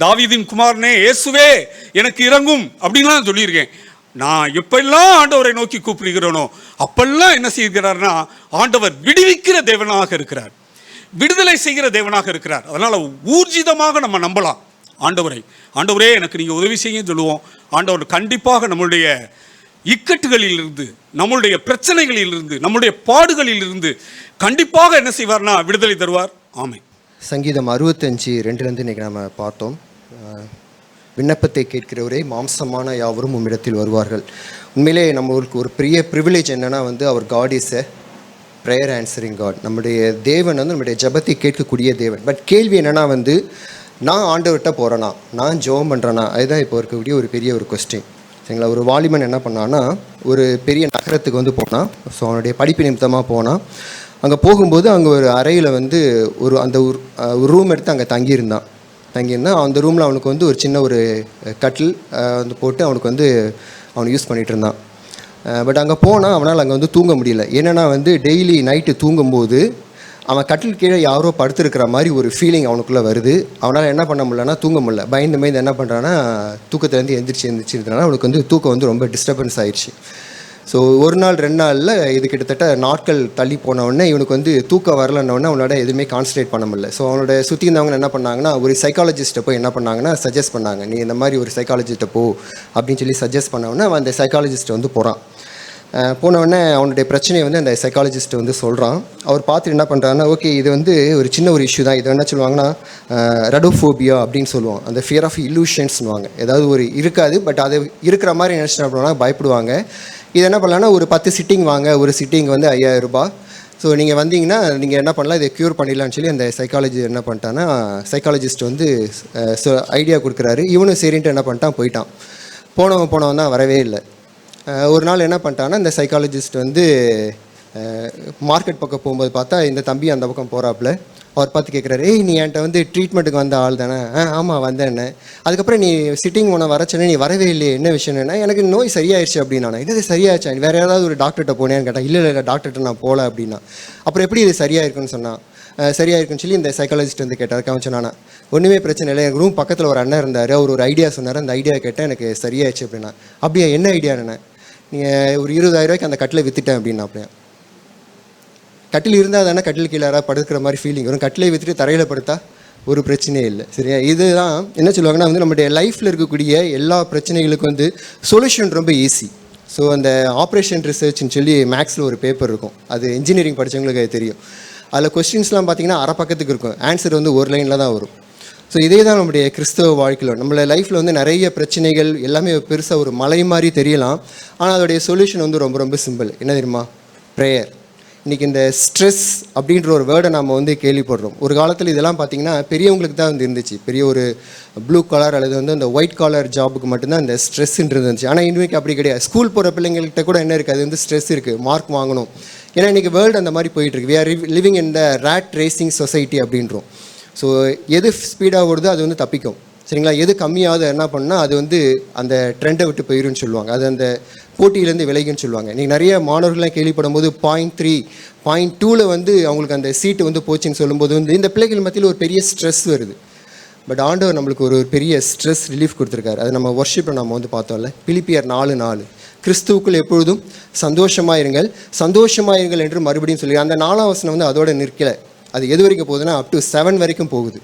C: தாவீதின் குமாரனே இயேசுவே எனக்கு இறங்கும் அப்படின்லாம் சொல்லியிருக்கேன். நான் எப்பெல்லாம் ஆண்டவரை நோக்கி கூப்பிடுகிறேனோ அப்பெல்லாம் என்ன செய்கிறார்னா, ஆண்டவர் விடுவிக்கிற தேவனாக இருக்கிறார், விடுதலை செய்கிற தேவனாக இருக்கிறார். அதனால ஊர்ஜிதமாக நம்ம நம்பலாம் ஆண்டவரை. ஆண்டவரே, எனக்கு நீங்கள் உதவி செய்ய சொல்லுவோம். ஆண்டவர் கண்டிப்பாக நம்மளுடைய இக்கட்டுகளிலிருந்து, நம்மளுடைய பிரச்சனைகளிலிருந்து, நம்முடைய பாடுகளிலிருந்து கண்டிப்பாக என்ன செய்வார்னா விடுதலை தருவார். ஆமென்.
D: சங்கீதம் 65:2 இன்றைக்கி நம்ம பார்த்தோம். விண்ணப்பத்தை கேட்கிறவரே, மாம்சமான யாவரும் உம்மிடத்தில் வருவார்கள். உண்மையிலே நம்மளுக்கு ஒரு பெரிய ப்ரிவிலேஜ் என்னென்னா அவர் God is a prayer answering God. நம்முடைய தேவன் நம்முடைய ஜபத்தை கேட்கக்கூடிய தேவன். பட் கேள்வி என்னென்னா நான் ஆண்டவர்கிட்ட போகிறேன்னா, நான் ஜெபம் பண்ணுறேன்னா, அதுதான் இப்போ இருக்கக்கூடிய ஒரு பெரிய ஒரு கொஸ்டின். சரிங்களா? ஒரு வாலிபன் என்ன பண்ணான்னா, ஒரு பெரிய நகரத்துக்கு போனான். ஸோ அவனுடைய படிப்பு நிமித்தமாக போனான். அங்கே போகும்போது அங்கே ஒரு அறையில் ஒரு ரூம் எடுத்து அங்கே தங்கியிருந்தான். அந்த ரூமில் அவனுக்கு ஒரு சின்ன ஒரு கட்டில் போட்டு அவனுக்கு அவன் யூஸ் பண்ணிகிட்டு இருந்தான். பட் அங்கே போனால் அவனால் அங்கே தூங்க முடியல. என்னென்னா டெய்லி நைட்டு தூங்கும்போது அவன் கட்டில் கீழே யாரோ படுத்துருக்கிற மாதிரி ஒரு ஃபீலிங் அவனுக்குள்ளே வருது. அவனால் என்ன பண்ண முடியலன்னா தூங்க முடியல. பயந்து என்ன பண்ணுறான்னா, தூக்கத்துலேருந்து எந்திரிச்சிருந்தனால அவனுக்கு தூக்கம் ரொம்ப டிஸ்டர்பன்ஸ் ஆயிடுச்சு. ஸோ ஒரு நாள் 2 நாளில் இது கிட்டத்தட்ட நாட்கள் தள்ளி போன உடனே இவனுக்கு வந்து தூக்கம் வரலன்னொடனே அவனோட எதுவுமே கான்சன்ட்ரேட் பண்ண முடியல. ஸோ அவனோட சுற்றி இருந்தவங்க என்ன பண்ணாங்கன்னா, ஒரு சைக்காலஜிஸ்ட்டை போய் என்ன பண்ணாங்கன்னா சஜஸ்ட் பண்ணாங்க, நீ இந்த மாதிரி ஒரு சைக்காலஜிஸ்ட்டை போ அப்படின்னு சொல்லி சஜஸ்ட் பண்ண அவன் அந்த சைக்காலஜிஸ்ட்டை வந்து போகிறான். போனவுடனே அவனுடைய பிரச்சனையை வந்து அந்த சைக்காலஜிஸ்ட் வந்து சொல்கிறான். அவர் பார்த்துட்டு என்ன பண்ணுறாருன்னா, ஓகே இது வந்து ஒரு சின்ன ஒரு இஷ்யூ தான், இது என்ன சொல்லுவாங்கன்னா ரடோஃபோபியா அப்படின்னு சொல்லுவோம், அந்த ஃபியர் ஆஃப் இல்லூஷன்ஸ்னுவாங்க. ஏதாவது ஒரு இருக்காது, பட் அது இருக்கிற மாதிரி நினச்சிட்டு அப்படின்னா பயப்படுவாங்க. இது என்ன பண்ணலான்னா, ஒரு 10 சிட்டிங் வாங்க, ஒரு சிட்டிங் வந்து 5000 ரூபாய். ஸோ நீங்கள் வந்தீங்கன்னா நீங்கள் என்ன பண்ணலாம், இதை க்யூர் பண்ணிடலான்னு சொல்லி அந்த என்ன பண்ணிட்டான்னா சைக்காலஜிஸ்ட் வந்து ஐடியா கொடுக்குறாரு. இவனும் சரின்ட்டு என்ன பண்ணிட்டான், போனவன் தான் வரவே இல்லை. ஒரு நாள் என்ன பண்ணிட்டான்னா, இந்த சைக்காலஜிஸ்ட் வந்து மார்க்கெட் பக்கம் போகும்போது பார்த்தா இந்த தம்பி அந்த பக்கம் போகிறாப்புல. அவர் பார்த்து கேட்குறாரு, ஏய் நீ என்கிட்ட வந்து ட்ரீட்மெண்ட்டுக்கு வந்த ஆள் தானே? ஆமாம் வந்தேன்னு. அதுக்கப்புறம் நீ சிட்டிங் உன வரச்சனே நீ வரவே இல்லையே, என்ன விஷயம்னா, எனக்கு நோய் சரியாயிடுச்சு அப்படின்னா. என்னது சரியாயிடுச்சா, வேறு ஏதாவது ஒரு டாக்டர்கிட்ட போனேன்னு கேட்டால், இல்லை டாக்டர்கிட்ட நான் போகல அப்படின்னா. அப்புறம் எப்படி இது சரியாயிருக்குன்னு சொன்னான். சரியாயிருக்குன்னு சொல்லி இந்த சைக்காலஜிஸ்ட் வந்து கேட்டார். அவன் சொன்னானா, ஒன்றுமே பிரச்சனை இல்லை, எனக்கு ரூம் பக்கத்தில் ஒரு அண்ணன் இருந்தார், அவர் ஒரு ஐடியா சொன்னார், அந்த ஐடியா கேட்டால் எனக்கு சரியாயிடுச்சு அப்படின்னா. அப்படியா, என்ன ஐடியா என்ன? நீங்கள் ஒரு 20,000 ரூபாய்க்கு அந்த கட்டில் விற்றுட்டேன் அப்படின்னா. அப்படியா, கட்டில் இருந்தால் தானே கட்டில் கீழே படுக்கிற மாதிரி ஃபீலிங் வரும். கட்டிலை விற்றுட்டு தரையில் படுத்தா ஒரு பிரச்சனையே இல்லை. சரியா, இதுதான் என்ன சொல்லுவாங்கன்னா வந்து நம்மளுடைய லைஃப்பில் இருக்கக்கூடிய எல்லா பிரச்சனைகளுக்கும் வந்து சொல்யூஷன் ரொம்ப ஈஸி. ஸோ அந்த ஆப்ரேஷன் ரிசர்ச்னு சொல்லி மேக்ஸில் ஒரு பேப்பர் இருக்கும், அது இன்ஜினியரிங் படித்தவங்களுக்கு அது தெரியும். அதில் கொஸ்டின்ஸ்லாம் பார்த்தீங்கன்னா அரை பக்கத்துக்கு இருக்கும், ஆன்சர் வந்து ஒரு லைனில் தான் வரும். ஸோ இதே தான் நம்முடைய கிறிஸ்தவ வாழ்க்கையில் நம்மளோட லைஃப்பில் வந்து நிறைய பிரச்சனைகள் எல்லாமே பெருசாக ஒரு மலை மாதிரி தெரியலாம், ஆனால் அதோடைய சொல்யூஷன் வந்து ரொம்ப ரொம்ப சிம்பிள். என்ன தெரியுமா? ப்ரேயர். இன்றைக்கி இந்த ஸ்ட்ரெஸ் அப்படின்ற ஒரு வேர்டை நம்ம வந்து கேள்விப்படுறோம். ஒரு காலத்தில் இதெல்லாம் பார்த்திங்கன்னா பெரியவங்களுக்கு தான் வந்து இருந்துச்சு, பெரிய ஒரு ப்ளூ காலர் அல்லது வந்து அந்த ஒயிட் காலர் ஜாபுக்கு மட்டும்தான் இந்த ஸ்ட்ரெஸ்ன்றது இருந்துச்சு. ஆனால் இன்றைக்கி அப்படி கிடையாது. ஸ்கூல் போகிற பிள்ளைங்கள்கிட்ட கூட என்ன இருக்குது, அது வந்து ஸ்ட்ரெஸ் இருக்குது, மார்க் வாங்கணும். ஏன்னா இன்றைக்கி வேர்ல்டு அந்த மாதிரி போயிட்டுருக்கு. We are living in the rat racing society அப்படின்றோம். ஸோ எது ஸ்பீடாக ஓடுதோ அது வந்து தப்பிக்கும், சரிங்களா. எது கம்மியாவது என்ன பண்ணால் அது வந்து அந்த ட்ரெண்டை விட்டு போயிடும்னு சொல்லுவாங்க, அது அந்த போட்டியிலேருந்து விலகுன்னு சொல்லுவாங்க. இன்றைக்கி நிறைய மாணவர்கள்லாம் கேள்விப்படும் போது 0.3 0.2 வந்து அவங்களுக்கு அந்த சீட்டு வந்து போச்சுன்னு சொல்லும்போது வந்து இந்த பிள்ளைகள் மத்தியில் ஒரு பெரிய ஸ்ட்ரெஸ் வருது. பட் ஆண்டவர் நம்மளுக்கு ஒரு பெரிய ஸ்ட்ரெஸ் ரிலீஃப் கொடுத்துருக்காரு. அது நம்ம வர்ஷிப்பில் நம்ம வந்து பார்த்தோம்ல, பிலிப்பியர் 4:4, கிறிஸ்துவுக்குள் எப்பொழுதும் சந்தோஷமாயிருங்கள் என்று மறுபடியும் சொல்லி அந்த 4ஆம் வசனம் வந்து அதோட நிற்கலை. அது எது வரைக்கும் போகுதுன்னா up to 7 வரைக்கும் போகுது,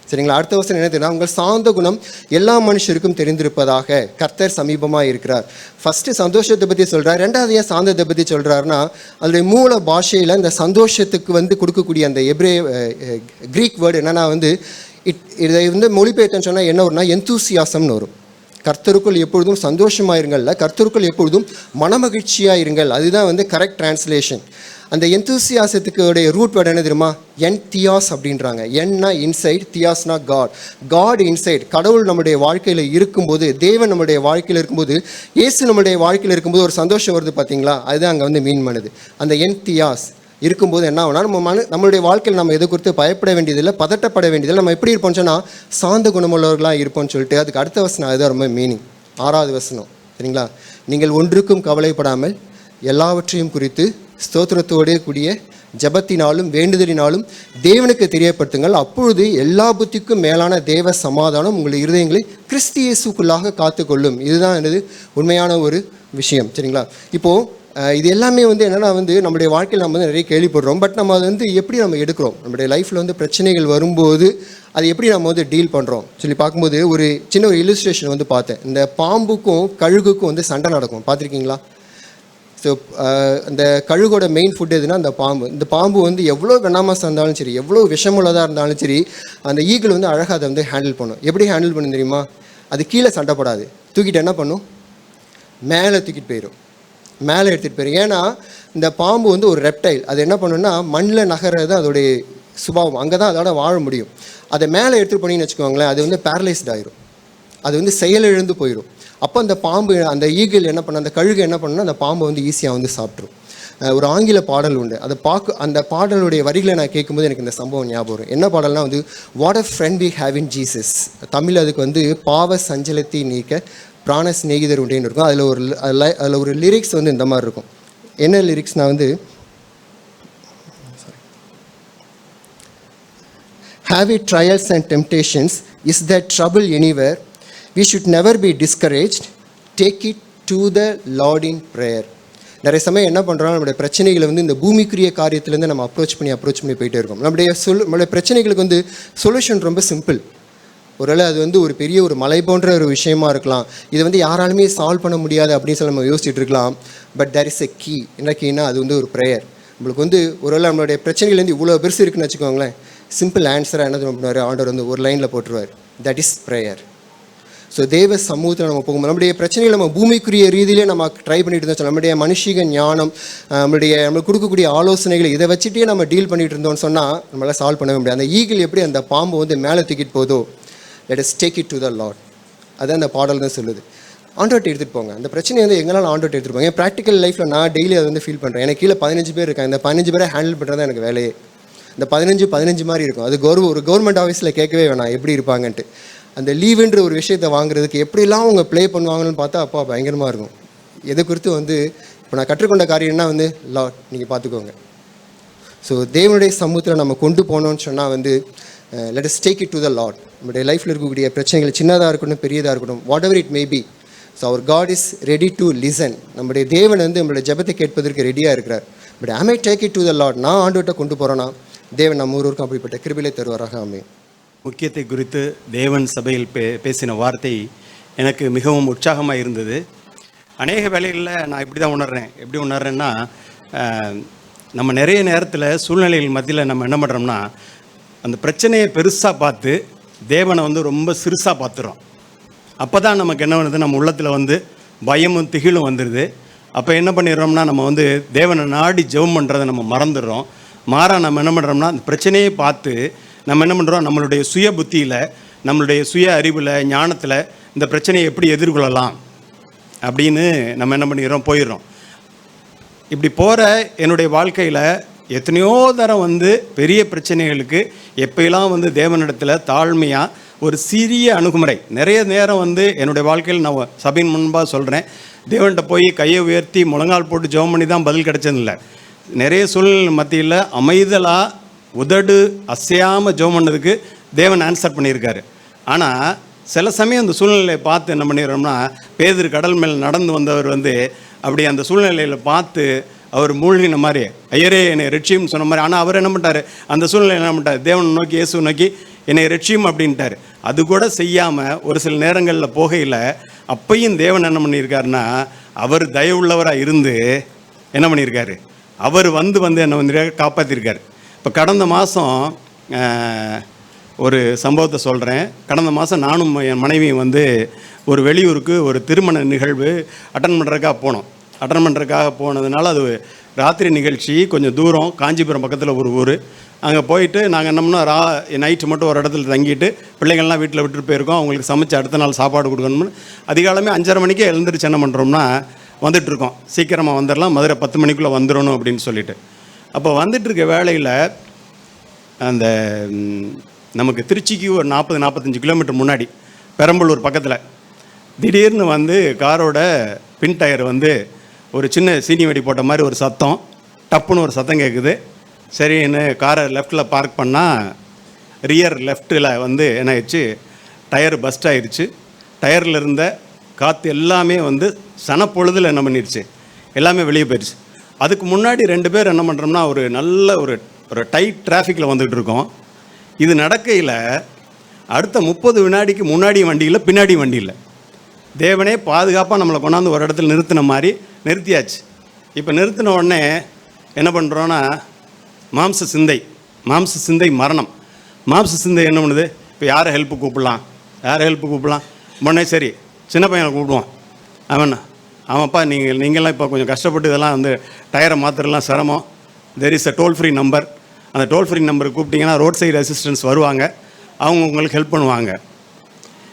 D: சரிங்களா. அடுத்த வசனம் என்ன தெரியுமா? உங்கள் சாந்த குணம் எல்லா மனுஷருக்கும் தெரிந்திருப்பதாக கர்த்தர் சமீபமாக இருக்கிறார். ஃபஸ்ட்டு சந்தோஷத்தை பற்றி சொல்கிறார், ரெண்டாவது ஏன் சாந்தத்தை பற்றி சொல்கிறாருன்னா, அதோடைய மூல பாஷையில் இந்த சந்தோஷத்துக்கு வந்து கொடுக்கக்கூடிய அந்த க்ரீக் வேர்டு என்னென்னா வந்து இதை வந்து மொழிபெயர்த்தன்னு சொன்னால் என்ன வரும்னா எந்தூசியாசம்னு வரும். கர்த்தருக்குள் எப்பொழுதும் சந்தோஷமாயிருங்கள்ல, கர்த்தருக்குள் எப்பொழுதும் மனமகிழ்ச்சியாக இருங்கள், அதுதான் வந்து கரெக்ட் டிரான்ஸ்லேஷன். அந்த எந்தூசியாசத்துக்கு ரூட் வேர்டு என்ன தெரியுமா? தியாஸ் அப்படின்றாங்க. என்னா இன்சைட், தியாஸ்னா காட். காட் இன்சைட், கடவுள் நம்முடைய வாழ்க்கையில் இருக்கும்போது, தேவன் நம்முடைய வாழ்க்கையில் இருக்கும்போது, இயேசு நம்முடைய வாழ்க்கையில் இருக்கும்போது ஒரு சந்தோஷம் வருது பார்த்தீங்களா, அதுதான் அங்கே வந்து மீன் பண்ணுது. அந்த தியாஸ் இருக்கும்போது என்ன ஆகுனா, நம்மளுடைய வாழ்க்கையில் நம்ம எது குறித்து பயப்பட வேண்டியதில்லை, பதட்டப்பட வேண்டியதில்லை. நம்ம எப்படி இருப்போம்னு சொன்னால் சாந்த குணமுள்ளவர்களாக இருப்போம்னு சொல்லிட்டு அதுக்கு அடுத்த வசனம் அதுதான் ரொம்ப மீனிங். 6வது வசனம், சரிங்களா. நீங்கள் ஒன்றுக்கும் கவலைப்படாமல் எல்லாவற்றையும் குறித்து ஸ்தோத்திரத்தோடு கூடிய ஜபத்தினாலும் வேண்டுதலினாலும் தேவனுக்கு தெரியப்படுத்துங்கள், அப்பொழுது எல்லா புத்திக்கும் மேலான தேவ சமாதானம் உங்களுடைய இருதயங்களை கிறிஸ்து இயேசுக்குள்ளாக காத்துக்கொள்ளும். இதுதான் என்னது உண்மையான ஒரு விஷயம், சரிங்களா. இப்போது இது எல்லாமே வந்து என்னென்னா வந்து நம்மளுடைய வாழ்க்கையில் நம்ம வந்து நிறைய கேள்விப்படுறோம். பட் நம்ம அதை வந்து எப்படி நம்ம எடுக்கிறோம், நம்மளுடைய லைஃப்பில் வந்து பிரச்சனைகள் வரும்போது அது எப்படி நம்ம வந்து டீல் பண்ணுறோம் சொல்லி பார்க்கும்போது ஒரு சின்ன ஒரு இல்லுஸ்ட்ரேஷன் வந்து பார்த்தேன். இந்த பாம்புக்கும் கழுகுக்கும் வந்து சண்டை நடக்கும், பார்த்துருக்கீங்களா? ஸோ அந்த கழுகோட மெயின் ஃபுட் எதுனா அந்த பாம்பு. இந்த பாம்பு வந்து எவ்வளோ வெனாமஸாக இருந்தாலும் சரி, எவ்வளோ விஷமுள்ளதாக இருந்தாலும் சரி, அந்த ஈகிள் வந்து அழகாக அதை வந்து ஹேண்டில் பண்ணும். எப்படி ஹேண்டில் பண்ணு தெரியுமா? அது கீழே சண்டை போடாது, தூக்கிட்டு என்ன பண்ணும், மேலே தூக்கிட்டு போயிடும், மேலே எடுத்துகிட்டு போயிடும். ஏன்னா இந்த பாம்பு வந்து ஒரு ரெப்டைல், அது என்ன பண்ணுன்னா மண்ணில் நகர்றது அதோடைய சுபாவம், அங்கே தான் அதோட வாழ முடியும். அதை மேலே எடுத்துகிட்டு போனீங்கன்னு வச்சுக்கோங்களேன், அது வந்து பேரலைஸ்ட் ஆகிரும், அது வந்து செயலிழந்து போயிடும். அப்போ அந்த பாம்பு, அந்த ஈகிள் என்ன பண்ண, அந்த கழுகு என்ன பண்ணுன்னா அந்த பாம்பை வந்து ஈஸியாக வந்து சாப்பிட்ரும். ஒரு ஆங்கில பாடல் உண்டு, அதை அந்த பாடலுடைய வரிகளை நான் கேட்கும்போது எனக்கு இந்த சம்பவம் ஞாபகம் வரும். என்ன பாடல்னா வந்து what a friend we have in Jesus. Tamil அதுக்கு வந்து பாவ சஞ்சலத்தை நீக்க பிராண சிநேகிதர் உண்டேன்னு இருக்கும். அதில் ஒரு லிரிக்ஸ் வந்து இந்த மாதிரி இருக்கும். என்ன லிரிக்ஸ்னால் வந்து have it trials and temptations, is there trouble anywhere, we should never be discouraged, take it to the Lord in prayer. நிறைய சமயம் என்ன பண்ணுறோம், நம்மளுடைய பிரச்சனைகளை வந்து இந்த பூமிக்குரிய காரியத்திலேருந்து நம்ம அப்ரோச் பண்ணி போயிட்டே இருக்கோம். நம்மளுடைய பிரச்சனைகளுக்கு வந்து சொல்யூஷன் ரொம்ப சிம்பிள். ஒருவேளை அது வந்து ஒரு பெரிய ஒரு மலை போன்ற ஒரு விஷயமா இருக்கலாம், இது வந்து யாராலுமே சால்வ் பண்ண முடியாது அப்படின்னு சொல்லி நம்ம யோசிச்சுட்டு இருக்கலாம். But there is a key. என்ன கீனா அது வந்து ஒரு ப்ரேயர். நம்மளுக்கு வந்து ஒருவேளை நம்மளுடைய பிரச்சனைகள் இவ்வளோ பெருசு இருக்குன்னு வச்சுக்கோங்களேன், சிம்பிள் ஆன்சராக என்ன பண்ணுவார் ஆண்டவர் வந்து ஒரு லைனில் போட்டுருவார், தட் இஸ் ப்ரேயர். ஸோ தேவ சமூகத்தில் நம்ம போகும்போது நம்மளுடைய பிரச்சனைகள் நம்ம பூமிக்குரிய ரீதியிலே நம்ம ட்ரை பண்ணிட்டு இருந்தோம். நம்மளுடைய மனுஷிக ஞானம், நம்மளுக்கு கொடுக்கக்கூடிய ஆலோசனைகளை இதை வச்சுட்டே நம்ம டீல் பண்ணிட்டு இருந்தோம்னு சொன்னால் நம்மளால் சால்வ் பண்ணவே முடியாது. அந்த ஈகிள் எப்படி அந்த பாம்பு வந்து மேலே தூக்கிட்டு போதோ, let us take it to the Lord. அதான் அந்த பாடல் தான் சொல்லுது. ஆண்டோட்டு எடுத்துகிட்டு போங்க. அந்த பிரச்சனையை வந்து எங்களால் ஆண்டோட்டு எடுத்துகிட்டு போங்க. என் ப்ராக்டிக்கல் லைஃப்பில் நான் டெய்லி அதை வந்து ஃபீல் பண்ணுறேன். எனக்கு கீழே 15 பேர் இருக்காங்க. இந்த 15 பேரை ஹேண்டில் பண்ணுறது தான் எனக்கு வேலையே. இந்த 15 மாதிரி இருக்கும். அது ஒரு கவர்மெண்ட் ஆஃபீஸில் கேட்கவே வேணாம் எப்படி இருப்பாங்கன்ட்டு. அந்த லீவுன்ற ஒரு விஷயத்தை வாங்குறதுக்கு எப்படிலாம் அவங்க ப்ளே பண்ணுவாங்கன்னு பார்த்தா அப்பா பயங்கரமாக இருக்கும். எதை குறித்து வந்து இப்போ நான் கற்றுக்கொண்ட காரியம்னா வந்து லார்ட் நீங்கள் பார்த்துக்கோங்க. ஸோ தேவனுடைய சமூகத்தில் நம்ம கொண்டு போனோம்னு சொன்னால் வந்து let us take it to the Lord. நம்மளுடைய லைஃப்பில் இருக்கக்கூடிய பிரச்சனைகள் சின்னதாக இருக்கட்டும் பெரியதாக இருக்கட்டும், whatever it may be. So our God is ready to listen. நம்முடைய தேவன் வந்து நம்மளுடைய ஜெபத்தை கேட்பதற்கு ரெடியாக இருக்கிறார். But I may take it to the Lord. நான் ஆண்டவர்கிட்ட கொண்டு போகிறேன்னா தேவன் நம்ம ஒருவருக்கும் அப்படிப்பட்ட கிருபையை தருவாராக. ஆமென்.
E: முக்கியத்தை குறித்து தேவன் சபையில் பேசின வார்த்தை எனக்கு மிகவும் உற்சாகமாக இருந்தது. அநேக வேளைகளில் நான் இப்படி தான் உணர்றேன். எப்படி உணர்றேன்னா, நம்ம நிறைய நேரத்தில் சூழ்நிலைகள் மத்தியில் நம்ம என்ன பண்ணுறோம்னா, அந்த பிரச்சனையை பெருசாக பார்த்து தேவனை வந்து ரொம்ப சிறுசாக பார்த்துறோம். அப்போ தான் நமக்கு என்ன பண்ணுது, நம்ம உள்ளத்தில் வந்து பயமும் திகிலும் வந்துடுது. அப்போ என்ன பண்ணிடுறோம்னா, நம்ம வந்து தேவனை நாடி ஜெபம் பண்ணுறதை நம்ம மறந்துடுறோம். மாறாக நம்ம என்ன பண்ணுறோம்னா, அந்த பிரச்சனையை பார்த்து நம்ம என்ன பண்ணுறோம், நம்மளுடைய சுய புத்தியில், நம்மளுடைய சுய அறிவில், ஞானத்தில் இந்த பிரச்சனையை எப்படி எதிர்கொள்ளலாம் அப்படின்னு நம்ம என்ன பண்ணிடுறோம், போயிடுறோம். இப்படி போகிற என்னுடைய வாழ்க்கையில் எத்தனையோ தரம் வந்து பெரிய பிரச்சனைகளுக்கு எப்போயெல்லாம் வந்து தேவனிடத்தில் தாழ்மையாக ஒரு சிறிய அணுகுமுறை, நிறைய நேரம் வந்து என்னுடைய வாழ்க்கையில் நான் சபையின் முன்பாக சொல்கிறேன், தேவன்கிட்ட போய் கையை உயர்த்தி முழங்கால் போட்டு ஜெபம் பண்ணி தான் பதில் கிடைச்சதில்லை. நிறைய சூழ்நிலை மத்தியில் அமைதலாக உதடு அசையாமல் ஜெபம் பண்ணதுக்கு தேவன் ஆன்சர் பண்ணியிருக்காரு. ஆனால் சில சமயம் அந்த சூழ்நிலையை பார்த்து என்ன பண்ணிடுறோம்னா, பேதுரு கடல் மேல் நடந்து வந்தவர் வந்து அப்படி அந்த சூழ்நிலையில் பார்த்து அவர் மூழ்கின மாதிரி, ஐயரே என்னை ரட்சியும்னு சொன்ன மாதிரி. ஆனால் அவர் என்ன பண்ணிட்டார், அந்த சூழ்நிலையில் என்ன பண்ணிட்டார், தேவனை நோக்கி இயேசு நோக்கி என்னை ரட்சியும் அப்படின்ட்டார். அது கூட செய்யாமல் ஒரு சில நேரங்களில் போகையில் அப்பையும் தேவன் என்ன பண்ணியிருக்காருன்னா, அவர் தயவுள்ளவராக இருந்து என்ன பண்ணியிருக்காரு, அவர் வந்து என்ன பண்ணியிருக்காரு, காப்பாற்றிருக்காரு. இப்போ கடந்த மாதம் ஒரு சம்பவத்தை சொல்கிறேன். கடந்த மாதம் நானும் என் மனைவியும் வந்து ஒரு வெளியூருக்கு ஒரு திருமண நிகழ்வு அட்டன் பண்ணுறதுக்காக போனதுனால அது ராத்திரி நிகழ்ச்சி, கொஞ்சம் தூரம், காஞ்சிபுரம் பக்கத்தில் ஒரு ஊர். அங்கே போயிட்டு நாங்கள் என்ன பண்ணோம், நைட்டு மட்டும் ஒரு இடத்துல தங்கிட்டு பிள்ளைங்கள்லாம் வீட்டில் விட்டுட்டு போயிருக்கோம். அவங்களுக்கு சமைச்சு அடுத்த நாள் சாப்பாடு கொடுக்கணும்னு அதிகாலமே 5:30 மணிக்கே எழுந்திரிச்சு என்ன பண்ணுறோம்னா வந்துட்டுருக்கோம். சீக்கிரமாக வந்துடலாம், மதுரை 10 மணிக்குள்ளே வந்துடணும் அப்படின்னு சொல்லிட்டு. அப்போ வந்துட்டுருக்க வேளையில் அந்த நமக்கு திருச்சிக்கு ஒரு 40-45 கிலோமீட்டர் முன்னாடி பெரம்பலூர் பக்கத்தில் திடீர்னு வந்து காரோட பின் டயர் வந்து ஒரு சின்ன சீனி வெடி போட்ட மாதிரி ஒரு சத்தம், டப்புன்னு ஒரு சத்தம் கேட்குது. சரின்னு காரை லெஃப்டில் பார்க் பண்ணால் ரியர் லெஃப்ட்டில் வந்து என்ன ஆயிடுச்சு, டயர் பஸ்ட் ஆயிடுச்சு. டயரில் இருந்த காற்று எல்லாமே வந்து சனப்பொழுதில் என்ன பண்ணிடுச்சு, எல்லாமே வெளியே போயிடுச்சு. அதுக்கு முன்னாடி 2 பேர் என்ன பண்ணுறோம்னா, ஒரு நல்ல ஒரு டைட் டிராஃபிக்கில் வந்துகிட்டு இருக்கோம். இது நடக்கையில் அடுத்த 30 வினாடிக்கு முன்னாடி வண்டி இல்லை, பின்னாடி வண்டி இல்லை. தேவனே பாதுகாப்பாக நம்மளை கொண்டாந்து ஒரு இடத்துல நிறுத்தின மாதிரி நிறுத்தியாச்சு. இப்போ நிறுத்தின உடனே என்ன பண்ணுறோன்னா, மாம்ச சிந்தை மரணம். மாம்ச சிந்தை என்ன பண்ணுது, இப்போ யாரை ஹெல்ப்பு கூப்பிடலாம் உடனே சரி சின்ன பையனை கூப்பிடுவான். அவன்ப்பா நீங்கள்லாம் இப்போ கொஞ்சம் கஷ்டப்பட்டு இதெல்லாம் வந்து டயரை மாத்திரலாம் சிரமம். There is a toll free number. அந்த டோல் ஃப்ரீ நம்பருக்கு கூப்பிட்டிங்கன்னா ரோட் சைடு அசிஸ்டன்ஸ் வருவாங்க, அவங்க உங்களுக்கு ஹெல்ப் பண்ணுவாங்க.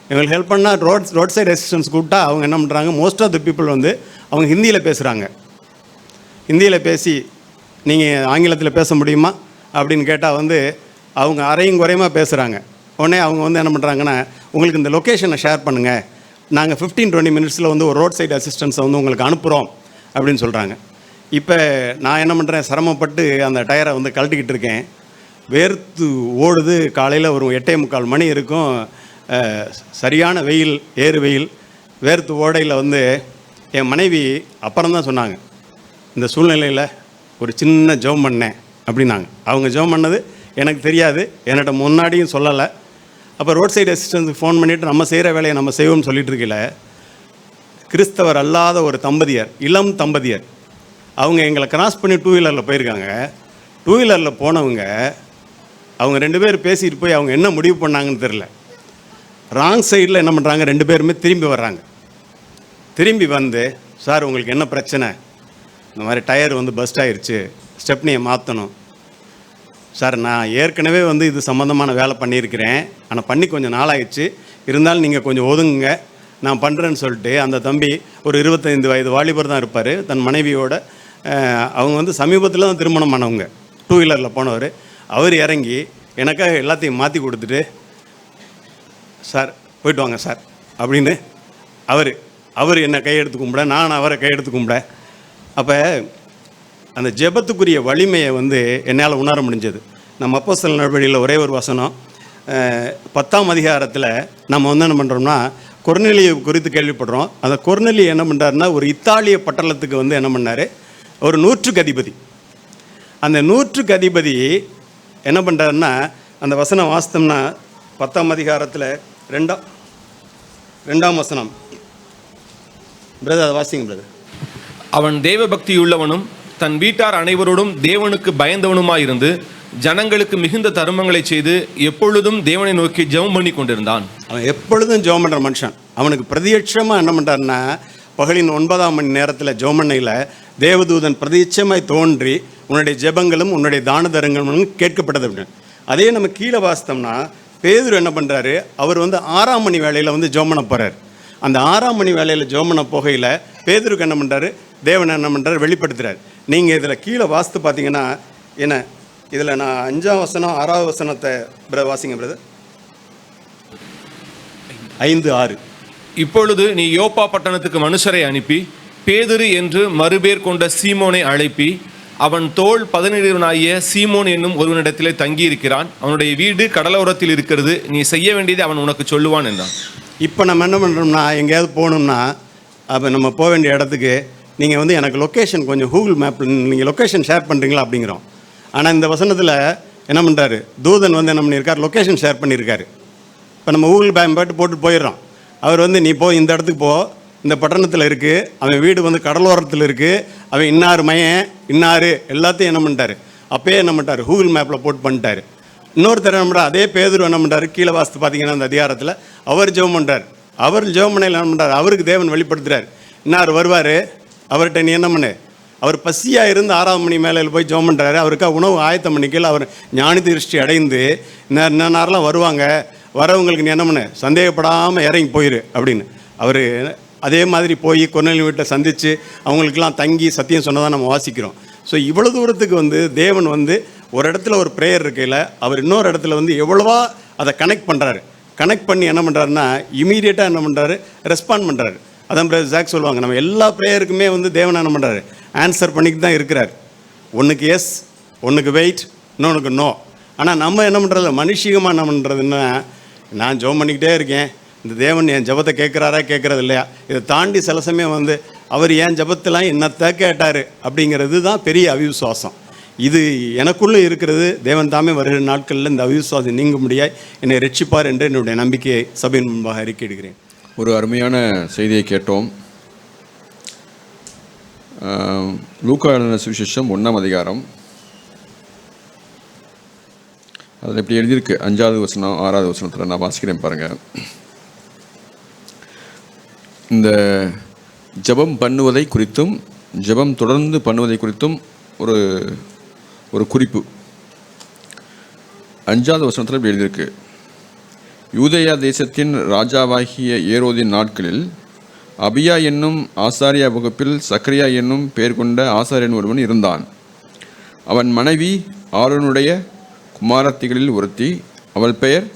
E: இவங்களுக்கு ஹெல்ப் பண்ணால் ரோட் சைடு அசிஸ்டன்ஸ் கூப்பிட்டா அவங்க என்ன பண்ணுறாங்க, மோஸ்ட் ஆஃப் த பீப்புள் வந்து அவங்க ஹிந்தியில் பேசுகிறாங்க. ஹிந்தியில் பேசி நீங்கள் ஆங்கிலத்தில் பேச முடியுமா அப்படின்னு கேட்டால் வந்து அவங்க அரையும் குறையுமா பேசுகிறாங்க. உடனே அவங்க வந்து என்ன பண்ணுறாங்கன்னா, உங்களுக்கு இந்த லொக்கேஷனை ஷேர் பண்ணுங்கள், நாங்கள் 15-20 மினிட்ஸில் வந்து ஒரு ரோட் சைடு அசிஸ்டன்ஸை வந்து உங்களுக்கு அனுப்புகிறோம் அப்படின்னு சொல்கிறாங்க. இப்போ நான் என்ன பண்ணுறேன், சிரமப்பட்டு அந்த டயரை வந்து கழட்டிக்கிட்டு இருக்கேன். வேர்த்து ஓடுது. காலையில் ஒரு 8:45 மணி இருக்கும். சரியான வெயில், ஏறு வெயில். வேர்த்து ஓடையில் வந்து என் மனைவி அப்புறம் தான் சொன்னாங்க, இந்த சூழ்நிலையில் ஒரு சின்ன ஜெபம் பண்ணேன் அப்படின்னாங்க. அவங்க ஜெபம் பண்ணது எனக்கு தெரியாது, என்கிட்ட முன்னாடியும் சொல்லலை. அப்போ ரோட் சைடு அசிஸ்டன்ஸுக்கு ஃபோன் பண்ணிவிட்டு நம்ம செய்கிற வேலையை நம்ம செய்வோம்னு சொல்லிட்டு இருக்கல, கிறிஸ்தவர் அல்லாத ஒரு தம்பதியர், இளம் தம்பதியர், அவங்க எங்களை கிராஸ் பண்ணி 2 வீலரில் போயிருக்காங்க. 2 வீலரில் போனவங்க அவங்க 2 பேர் பேசிட்டு போய் அவங்க என்ன முடிவு பண்ணாங்கன்னு தெரில. ராங் சைடில் என்ன பண்ணுறாங்க, 2 பேருமே திரும்பி வர்றாங்க. திரும்பி வந்து, சார் உங்களுக்கு என்ன பிரச்சனை, இந்த மாதிரி டயர் வந்து பஸ்ட் ஆயிடுச்சு, ஸ்டெப்னியை மாற்றணும். சார் நான் ஏற்கனவே வந்து இது சம்மந்தமான வேலை பண்ணியிருக்கிறேன், ஆனால் பண்ணி கொஞ்சம் நாளாகிடுச்சு, இருந்தாலும் நீங்கள் கொஞ்சம் ஒதுங்குங்க, நான் பண்ணுறேன்னு சொல்லிட்டு அந்த தம்பி ஒரு 25 வயது வாலிபர் தான் இருப்பார். தன் மனைவியோட அவங்க வந்து சமீபத்தில் தான் திருமணம் பண்ணவங்க. 2 வீலரில் போனவர். அவர் இறங்கி எனக்காக எல்லாத்தையும் மாற்றி கொடுத்துட்டு, சார் போயிட்டு வாங்க சார் அப்படின்னு அவர் என்னை கையெடுத்து கும்பிட, நான் அவரை கையெடுத்து கும்பிட. அப்போ அந்த ஜெபத்துக்குரிய வலிமையை வந்து என்னால் உணர முடிஞ்சது. நம்ம அப்போஸ்தலர் நடவடிக்கையில் ஒரே ஒரு வசனம், 10ஆம் அதிகாரத்தில் நம்ம வந்து என்ன பண்ணுறோம்னா, கொர்நேலியை குறித்து கேள்விப்படுறோம். அந்த கொர்நேலியை என்ன பண்ணுறாருன்னா, ஒரு இத்தாலிய பட்டணத்துக்கு வந்து என்ன பண்ணார், ஒரு 100க்கு அதிபதி. அந்த 100க்கு அதிபதி என்ன பண்ணுறாருன்னா, அந்த வசனம் வாஸ்தம்னா 10ஆம் அதிகாரத்தில் 2ஆம் வசனம். பிரதர் அதை வாசிங்க பிரதர்.
B: அவன் தேவ பக்தியுள்ளவனும் தன் வீட்டார் அனைவரோடும் தேவனுக்கு பயந்தவனுமாயிருந்து ஜனங்களுக்கு மிகுந்த தருமங்களை செய்து எப்பொழுதும் தேவனை நோக்கி ஜெபம் பண்ணி கொண்டிருந்தான்.
E: அவன் எப்பொழுதும் ஜெபம் பண்ணுற மனுஷன். அவனுக்கு பிரதியட்சமாக என்ன பண்ணுறாருன்னா, பகலின் 9ஆம் மணி நேரத்தில் ஜெபம் பண்ணையில் தேவதூதன் பிரதியட்சமாய் தோன்றி உன்னுடைய ஜெபங்களும் உன்னுடைய தான தரங்களும் கேட்கப்பட்டது அப்படின்னு. அதே நம்ம கீழே வாசித்தோம்னா, பேதுரு என்ன பண்ணுறாரு, அவர் வந்து 6ஆம் மணி வேளையில் வந்து ஜெபம் பண்ண போகிறார். அந்த 6ஆம் மணி வேளையில் ஜெபம் பண்ண போகையில் பேதுருக்கு என்ன பண்ணுறாரு, தேவன் என்ன பண்ணுறாரு, வெளிப்படுத்துகிறார். நீங்கள் இதில் கீழே வாஸ்து பார்த்தீங்கன்னா, என்ன இதில் நான் 5ஆம் வசனம் 6வது வசனத்தை வாசிங்க பிரதர். 5:6.
B: இப்பொழுது நீ யோப்பா பட்டணத்துக்கு மனுஷரை அனுப்பி பேதுரு என்று மறுபேர் கொண்ட சீமோனை அழைப்பி, அவன் தோள் 17 சீமோன் என்னும் ஒருவனிடத்திலே தங்கியிருக்கிறான், அவனுடைய வீடு கடலோரத்தில் இருக்கிறது, நீ செய்ய வேண்டியதை அவன் உனக்கு சொல்லுவான் என்றான்.
E: இப்போ நம்ம என்ன பண்ணுறோம்னா, எங்கேயாவது போகணும்னா, அப்போ நம்ம போக வேண்டிய இடத்துக்கு நீங்கள் வந்து எனக்கு லொக்கேஷன் கொஞ்சம் கூகுள் மேப்பில் நீங்கள் லொக்கேஷன் ஷேர் பண்ணுறீங்களா அப்படிங்கிறோம். ஆனால் இந்த வசனத்தில் என்ன பண்ணுறாரு, தூதன் வந்து என்ன பண்ணியிருக்கார், லொக்கேஷன் ஷேர் பண்ணியிருக்காரு. இப்போ நம்ம கூகுள் மேப் போட்டு போயிடுறோம். அவர் வந்து நீ போ, இந்த இடத்துக்கு போ, இந்த பட்டணத்தில் இருக்குது, அவன் வீடு வந்து கடலோரத்தில் இருக்குது, அவன் இன்னார் மையன் இன்னார் எல்லாத்தையும் என்ன பண்ணிட்டார், அப்போயே என்ன பண்ணிட்டார், கூகுள் மேப்பில் போட்டு பண்ணிட்டார். இன்னொருத்தர் என்ன பண்ணுறார், அதே பேதுரு என்ன பண்ணுறாரு, கீழே வாசித்து பார்த்தீங்கன்னா அந்த அதிகாரத்தில் அவர் ஜெபம் பண்ணுறார். அவர் ஜெபம் பண்ணையில் என்ன பண்ணுறாரு, அவருக்கு தேவன் வெளிப்படுத்துகிறார், இன்னார் வருவார், அவர்கிட்ட நீ என்ன பண்ணு, அவர் பசியாக இருந்து 6ஆம் மணி மேலையில் போய் ஜெபம் பண்ணுறாரு, அவருக்காக உணவு ஆயத்தம் பண்ணிக்கல, அவர் ஞானி திருஷ்டி அடைந்து நேரெலாம் வருவாங்க, வரவங்களுக்கு நீ என்ன பண்ணு, சந்தேகப்படாமல் இறங்கி போயிரு அப்படின்னு. அவர் அதே மாதிரி போய் கொர்நேலிய வீட்டில் சந்தித்து அவங்களுக்கெல்லாம் தங்கி சத்தியம் சொன்னதாக நம்ம வாசிக்கிறோம். ஸோ இவ்வளோ தூரத்துக்கு வந்து தேவன் வந்து ஒரு இடத்துல ஒரு ப்ரேயர் இருக்கையில் அவர் இன்னொரு இடத்துல வந்து எவ்வளவா அதை கனெக்ட் பண்ணுறாரு. கனெக்ட் பண்ணி என்ன பண்ணுறாருன்னா, இமீடியட்டாக என்ன பண்ணுறாரு, ரெஸ்பாண்ட் பண்ணுறாரு. அதான் பிரதர் ஜாக் சொல்லுவாங்க, நம்ம எல்லா ப்ரேயருக்குமே வந்து தேவன் என்ன பண்ணுறாரு, ஆன்சர் பண்ணிட்டு தான் இருக்கிறார். ஒன்றுக்கு எஸ், ஒன்றுக்கு வெயிட், இன்னொன்றுக்கு நோ. ஆனால் நம்ம என்ன பண்ணுறது, மனுஷிகமாக என்ன பண்ணுறதுன்னா, நான் ஜெபம் பண்ணிக்கிட்டே இருக்கேன், இந்த தேவன் என் ஜெபத்தை கேட்குறாரா கேட்குறது இல்லையா, இதை தாண்டி சில சமயம் வந்து அவர் என் ஜெபத்தெல்லாம் என்னத்தை கேட்டார் அப்படிங்கிறது தான் பெரிய அவிசுவாசம். இது எனக்குள்ளே இருக்கிறது. தேவன் தாமே வருகிற நாட்களில் இந்த அவிசுவாசம் நீங்க முடியாய் என்னை ரட்சிப்பார் என்று என்னுடைய நம்பிக்கையை சபையின் முன்பாக அறிக்கையிடுகிறேன்.
F: ஒரு அருமையான செய்தியை கேட்டோம். லூக்கா எழுதின சுவிசேஷம் 1ஆம் அதிகாரம், அதில் இப்படி எழுதியிருக்கு, 5வது வசனம் 6வது வசனத்தில் நான் வாசிக்கிறேன் பாருங்கள். இந்த ஜெபம் பண்ணுவதை குறித்தும் ஜெபம் தொடர்ந்து பண்ணுவதை குறித்தும் ஒரு குறிப்பு 5வது வசனத்தில் இப்படி எழுதியிருக்கு. யூதேயா தேசத்தின் ராஜாவாகிய ஏரோதின் நாட்களில் அபியா என்னும் ஆசாரியா வகுப்பில் சக்கரியா என்னும் பெயர் கொண்ட ஆசாரியன் ஒருவன் இருந்தான். அவன் மனைவி ஆரோனுடைய குமாரத்திகளில் ஒருத்தி, அவள் பெயர்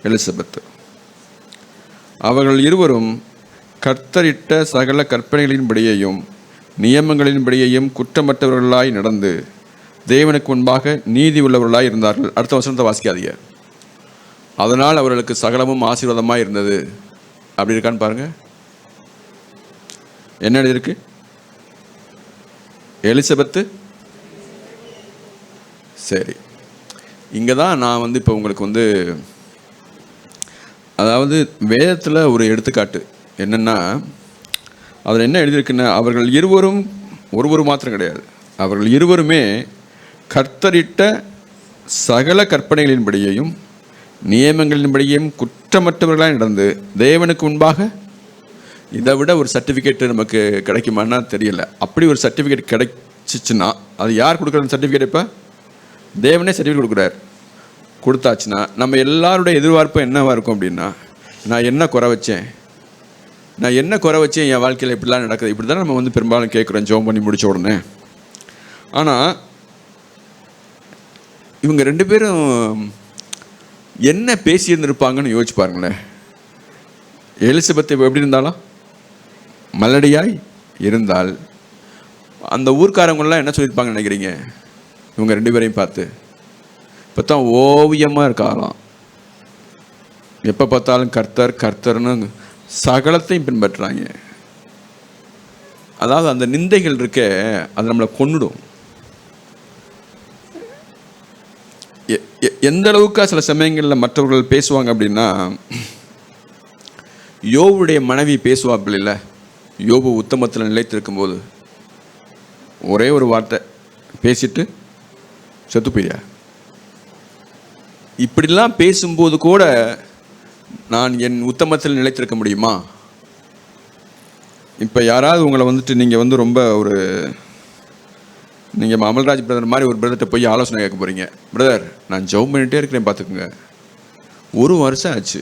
F: எலிசபெத். அவர்கள் இருவரும் கர்த்தரிட்ட சகல கற்பனைகளின்படியையும் நியமங்களின்படியையும் குற்றமற்றவர்களாய் நடந்து தேவனுக்கு முன்பாக நீதி உள்ளவர்களாய் இருந்தார்கள். அடுத்த வசனத்தை வாசிக்காதீங்க. அதனால் அவர்களுக்கு சகலமும் ஆசீர்வாதமாக இருந்தது. அப்படி இருக்கான்னு பாருங்கள். என்ன எழுதியிருக்கு? எலிசபெத்து சரி. இங்கே தான் நான் வந்து இப்போ உங்களுக்கு வந்து அதாவது வேதத்தில் ஒரு எடுத்துக்காட்டு என்னென்னா, அதில் என்ன எழுதியிருக்குன்னா, அவர்கள் இருவரும் ஒருவர் மாத்திரம் கிடையாது, அவர்கள் இருவருமே கர்த்தரிட்ட சகல கற்பனைகளின்படியையும் நியமங்களின்படியும் குற்றமற்றவர்களாக நடந்து தேவனுக்கு முன்பாக, இதை விட ஒரு சர்டிஃபிகேட் நமக்கு கிடைக்குமான்னா தெரியல. அப்படி ஒரு சர்டிஃபிகேட் கிடைச்சிச்சுன்னா அது யார் கொடுக்குற சர்டிஃபிகேட்? இப்போ தேவனே சர்டிஃபிகேட் கொடுக்குறாரு. கொடுத்தாச்சுன்னா நம்ம எல்லாருடைய எதிர்பார்ப்பு என்னவாக இருக்கும் அப்படின்னா, நான் என்ன குறை வச்சேன், நான் என்ன குறை வச்சேன் என் வாழ்க்கையில் இப்படிலாம் நடக்குது, இப்படி தான் நம்ம வந்து பெரும்பாலும் கேட்குறோம் ஜெபம் பண்ணி முடித்த உடனே. ஆனால் இவங்க ரெண்டு பேரும் என்ன பேசியிருந்திருப்பாங்கன்னு யோசிச்சு பாருங்களேன். எலிசபெத் எப்படி இருந்தாலும் மலடியாய் இருந்தால் அந்த ஊர்க்காரங்களாம் என்ன சொல்லியிருப்பாங்கன்னு நினைக்கிறீங்க? இவங்க ரெண்டு பேரையும் பார்த்து இப்போ தான் ஓவியமாக இருக்காங்களாம். எப்போ பார்த்தாலும் கர்த்தர் கர்த்தர்னு சகலத்தையும் பின்பற்றுறாங்க. அதாவது அந்த நிந்தைகள் இருக்க அது நம்மளை கொன்னுடும். எந்த அளவுக்கு சில சமயங்களில் மற்றவர்கள் பேசுவாங்க அப்படின்னா, யோபுடைய மனைவி பேசுவார்கள் இல்லை, யோபு உத்தமத்தில் நிலைத்திருக்கும் போது ஒரே ஒரு வார்த்தை பேசிட்டு செத்து போயியா. இப்படிலாம் பேசும்போது கூட நான் என் உத்தமத்தில் நிலைத்திருக்க முடியுமா? இப்போ யாராவது உங்களை வந்துட்டு நீங்கள் வந்து ரொம்ப ஒரு நீங்கள் அமல்ராஜ் பிரதர் மாதிரி ஒரு பிரதர்கிட்ட போய் ஆலோசனை கேட்க போகிறீங்க. பிரதர் நான் ஜெபம் பண்ணிகிட்டே இருக்கிறேன் பார்த்துக்குங்க, 1 வருஷம் ஆச்சு,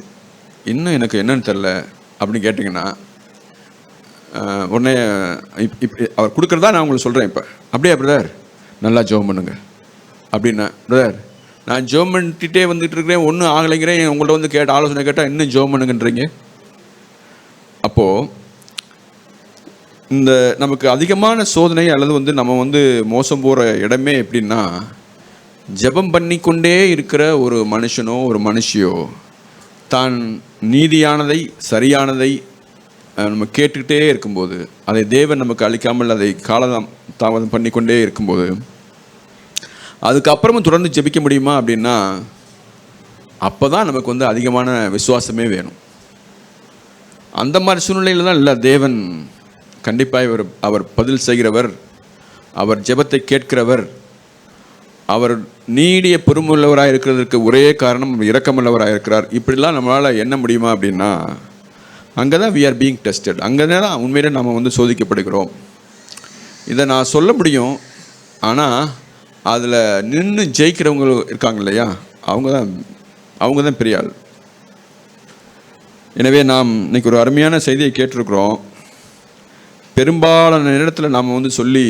F: இன்னும் எனக்கு என்னன்னு தெரில அப்படின்னு கேட்டிங்கன்னா, உடனே இப்போ அவர் கொடுக்குறதா நான் உங்களுக்கு சொல்கிறேன். இப்போ அப்படியே பிரதர் நல்லா ஜெபம் பண்ணுங்க அப்படின்னா, பிரதர் நான் ஜெபம் பண்ணிட்டே வந்துட்டு இருக்கிறேன், ஒன்றும் ஆகலைங்கிறேன், உங்கள்கிட்ட வந்து கேட்ட ஆலோசனை கேட்டால் இன்னும் ஜெபம் பண்ணுங்கன்றீங்க. அப்போது இந்த நமக்கு அதிகமான சோதனை அல்லது வந்து நம்ம வந்து மோசம் போகிற இடமே எப்படின்னா, ஜெபம் பண்ணிக்கொண்டே இருக்கிற ஒரு மனுஷனோ ஒரு மனுஷியோ தான் நீதியானதை சரியானதை நம்ம கேட்டுக்கிட்டே இருக்கும்போது, அதை தேவன் நமக்கு அளிக்காமல் அதை தாமதம் பண்ணிக்கொண்டே இருக்கும்போது, அதுக்கப்புறமும் தொடர்ந்து ஜெபிக்க முடியுமா அப்படின்னா, அப்போ தான் நமக்கு வந்து அதிகமான விசுவாசமே வேணும். அந்த மாதிரி சூழ்நிலையில் தான் இல்லை, தேவன் கண்டிப்பாக அவர் பதில் செய்கிறவர், அவர் ஜெபத்தை கேட்கிறவர், அவர் நீடிய பொறுமுள்ளவராக இருக்கிறதுக்கு ஒரே காரணம் இரக்கமுள்ளவராக இருக்கிறார். இப்படிலாம் நம்மளால் எண்ண முடியுமா அப்படின்னா, அங்கே தான் வி ஆர் பீயிங் டெஸ்டட். அங்கே தான் உண்மையிலே நம்ம வந்து சோதிக்கப்படுகிறோம். இதை நான் சொல்ல முடியும், ஆனால் அதில் நின்று ஜெயிக்கிறவங்க இருக்காங்க இல்லையா, அவங்க தான் பெரிய ஆள். எனவே நாம் இன்னைக்கு ஒரு அருமையான செய்தியை கேட்டிருக்கிறோம். பெரும்பாலான இடத்துல நாம் வந்து சொல்லி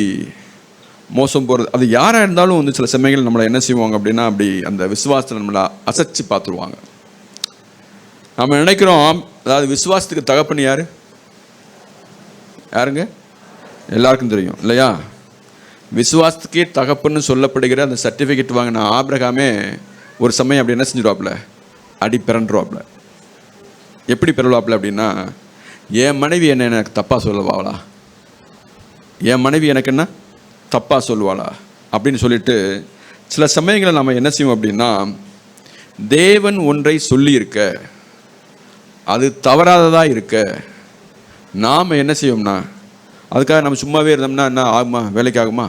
F: மோசம் போகிறது, அது யாராக இருந்தாலும் வந்து சில சமயங்கள் நம்மளை என்ன செய்வாங்க அப்படின்னா, அப்படி அந்த விசுவாசத்தை நம்மளை அசைச்சு பார்த்துருவாங்க. நம்ம நினைக்கிறோம், அதாவது விசுவாசத்துக்கு தகப்பன் யாருங்க? எல்லாருக்கும் தெரியும் இல்லையா? விசுவாசத்துக்கே தகப்பன்னு சொல்லப்படுகிற அந்த சர்டிஃபிகேட் வாங்கின ஆபிரகாமே ஒரு சமயம் அப்படி என்ன செஞ்சிருவாப்புல, அடி பிறண்டுருவாப்புல. எப்படி பிறவாப்புல அப்படின்னா, என் மனைவி என்ன எனக்கு தப்பாக சொல்லுவாளா, என் மனைவி எனக்கு என்ன தப்பாக சொல்லுவாளா அப்படின்னு சொல்லிட்டு சில சமயங்களில் நம்ம என்ன செய்வோம் அப்படின்னா, தேவன் ஒன்றை சொல்லியிருக்க அது தவறாததாக இருக்க நாம் என்ன செய்வோம்னா, அதுக்காக நம்ம சும்மாவே இருந்தோம்னா என்ன ஆகுமா, வேலைக்கு ஆகுமா?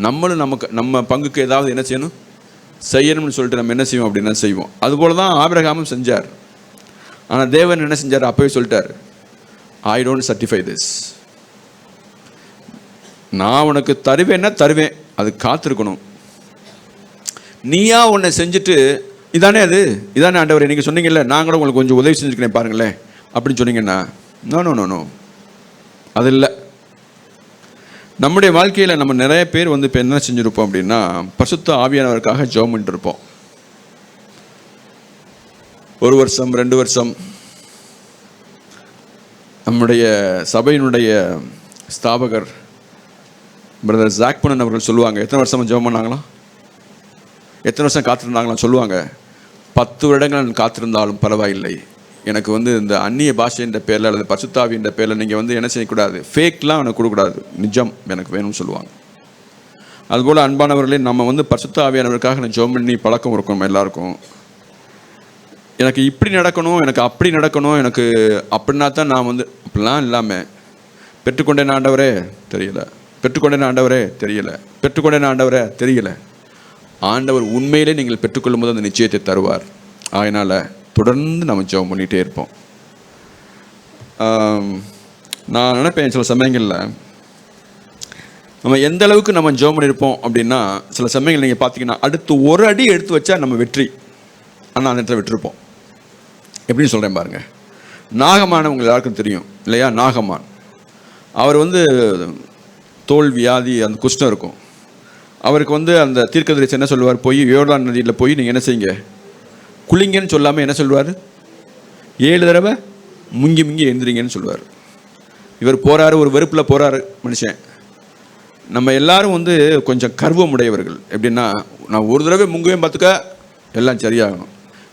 F: நம்மளும் நம்ம பங்குக்கு ஏதாவது என்ன செய்யணும்னு சொல்லிட்டு நம்ம என்ன செய்வோம் அப்படின்னா செய்வோம். அதுபோல தான் ஆபிரகாமும் செஞ்சார். ஆனால் தேவன் என்ன செஞ்சார், அப்போவே சொல்லிட்டார், ஐ டோன்ட் சர்டிஃபை திஸ். நான் உனக்கு தருவேன்னா தருவேன், அது காத்திருக்கணும். நீயா உன்னை செஞ்சுட்டு இதானே ஆண்டவர் நீங்கள் சொன்னீங்கல்ல, நான் கூட உங்களுக்கு கொஞ்சம் உதவி செஞ்சுருக்கேன் பாருங்களேன் அப்படின்னு சொன்னீங்கன்னா, நோ, அது இல்லை. நம்முடைய வாழ்க்கையில் நம்ம நிறைய பேர் வந்து இப்போ என்ன செஞ்சுருப்போம் அப்படின்னா, பரிசுத்த ஆவியானவருக்காக ஜெபம் பண்ணிட்டு இருப்போம். 1 வருஷம் 2 வருஷம். நம்முடைய சபையினுடைய ஸ்தாபகர் பிரதர் ஜாக்பனன் அவர்கள் சொல்லுவாங்க, எத்தனை வருஷம் ஜெபம் பண்ணாங்களாம், எத்தனை வருஷம் காத்திருந்தாங்களாம் சொல்லுவாங்க, 10 வருடங்கள் நான் காத்திருந்தாலும் பரவாயில்லை, எனக்கு வந்து இந்த அந்நிய பாஷைன்ற பேரில் அல்லது பரிசுத்த ஆவின்ற பேரில் நீங்கள் வந்து என்ன செய்யக்கூடாது, ஃபேக்லாம் எனக்கு கொடுக்கக்கூடாது, நிஜம் எனக்கு வேணும்னு சொல்லுவாங்க. அதுபோல் அன்பானவர்களே, நம்ம வந்து பரிசுத்த ஆவியானவருக்காக நான் ஜெபம் பண்ணி பழக்கம் இருக்கும் நம்ம எல்லாருக்கும். எனக்கு இப்படி நடக்கணும், எனக்கு அப்படி நடக்கணும், எனக்கு அப்படின்னா தான் நான் வந்து அப்படிலாம் இல்லாமல் பெற்றுக்கொண்டேன் ஆண்டவரே தெரியல, பெற்றுக்கொண்டேன் ஆண்டவரே தெரியல, பெற்றுக்கொண்டேன் ஆண்டவரே தெரியல. ஆண்டவர் உண்மையிலே நீங்கள் பெற்றுக்கொள்ளும் போது அந்த நிச்சயத்தை தருவார். அதனால் தொடர்ந்து நம்ம ஜெபம் பண்ணிகிட்டே இருப்போம். நான் நினைப்பேன் சில சமயங்களில் நம்ம எந்த அளவுக்கு நம்ம ஜெபம் பண்ணியிருப்போம் அப்படின்னா, சில சமயங்கள் நீங்கள் பார்த்தீங்கன்னா அடுத்து ஒரு அடி எடுத்து வச்சா நம்ம வெற்றி, ஆனால் அந்த இடத்துல விட்டுருப்போம். எப்படின்னு சொல்கிறேன் பாருங்கள். நாகமான் உங்களுக்கு எல்லாருக்கும் தெரியும் இல்லையா? நாகமான் அவர் வந்து தோல் வியாதி, அந்த குஷ்டம் இருக்கும். அவருக்கு வந்து அந்த தீர்க்கதரிசி என்ன சொல்லுவார், போய் யோர்தான் நதியில் போய் நீங்கள் என்ன செய்யுங்க, குளிங்கன்னு சொல்லாமல் என்ன சொல்லுவார், 7 தடவை முங்கி முங்கி எழுந்திரிங்கன்னு சொல்லுவார். இவர் போகிறாரு, ஒரு வெறுப்பில் போகிறாரு மனுஷன். நம்ம எல்லாரும் வந்து கொஞ்சம் கர்வம் உடையவர்கள். எப்படின்னா, நான் ஒரு தடவை முங்குவேன் பார்த்துக்க எல்லாம் சரியாகணும்,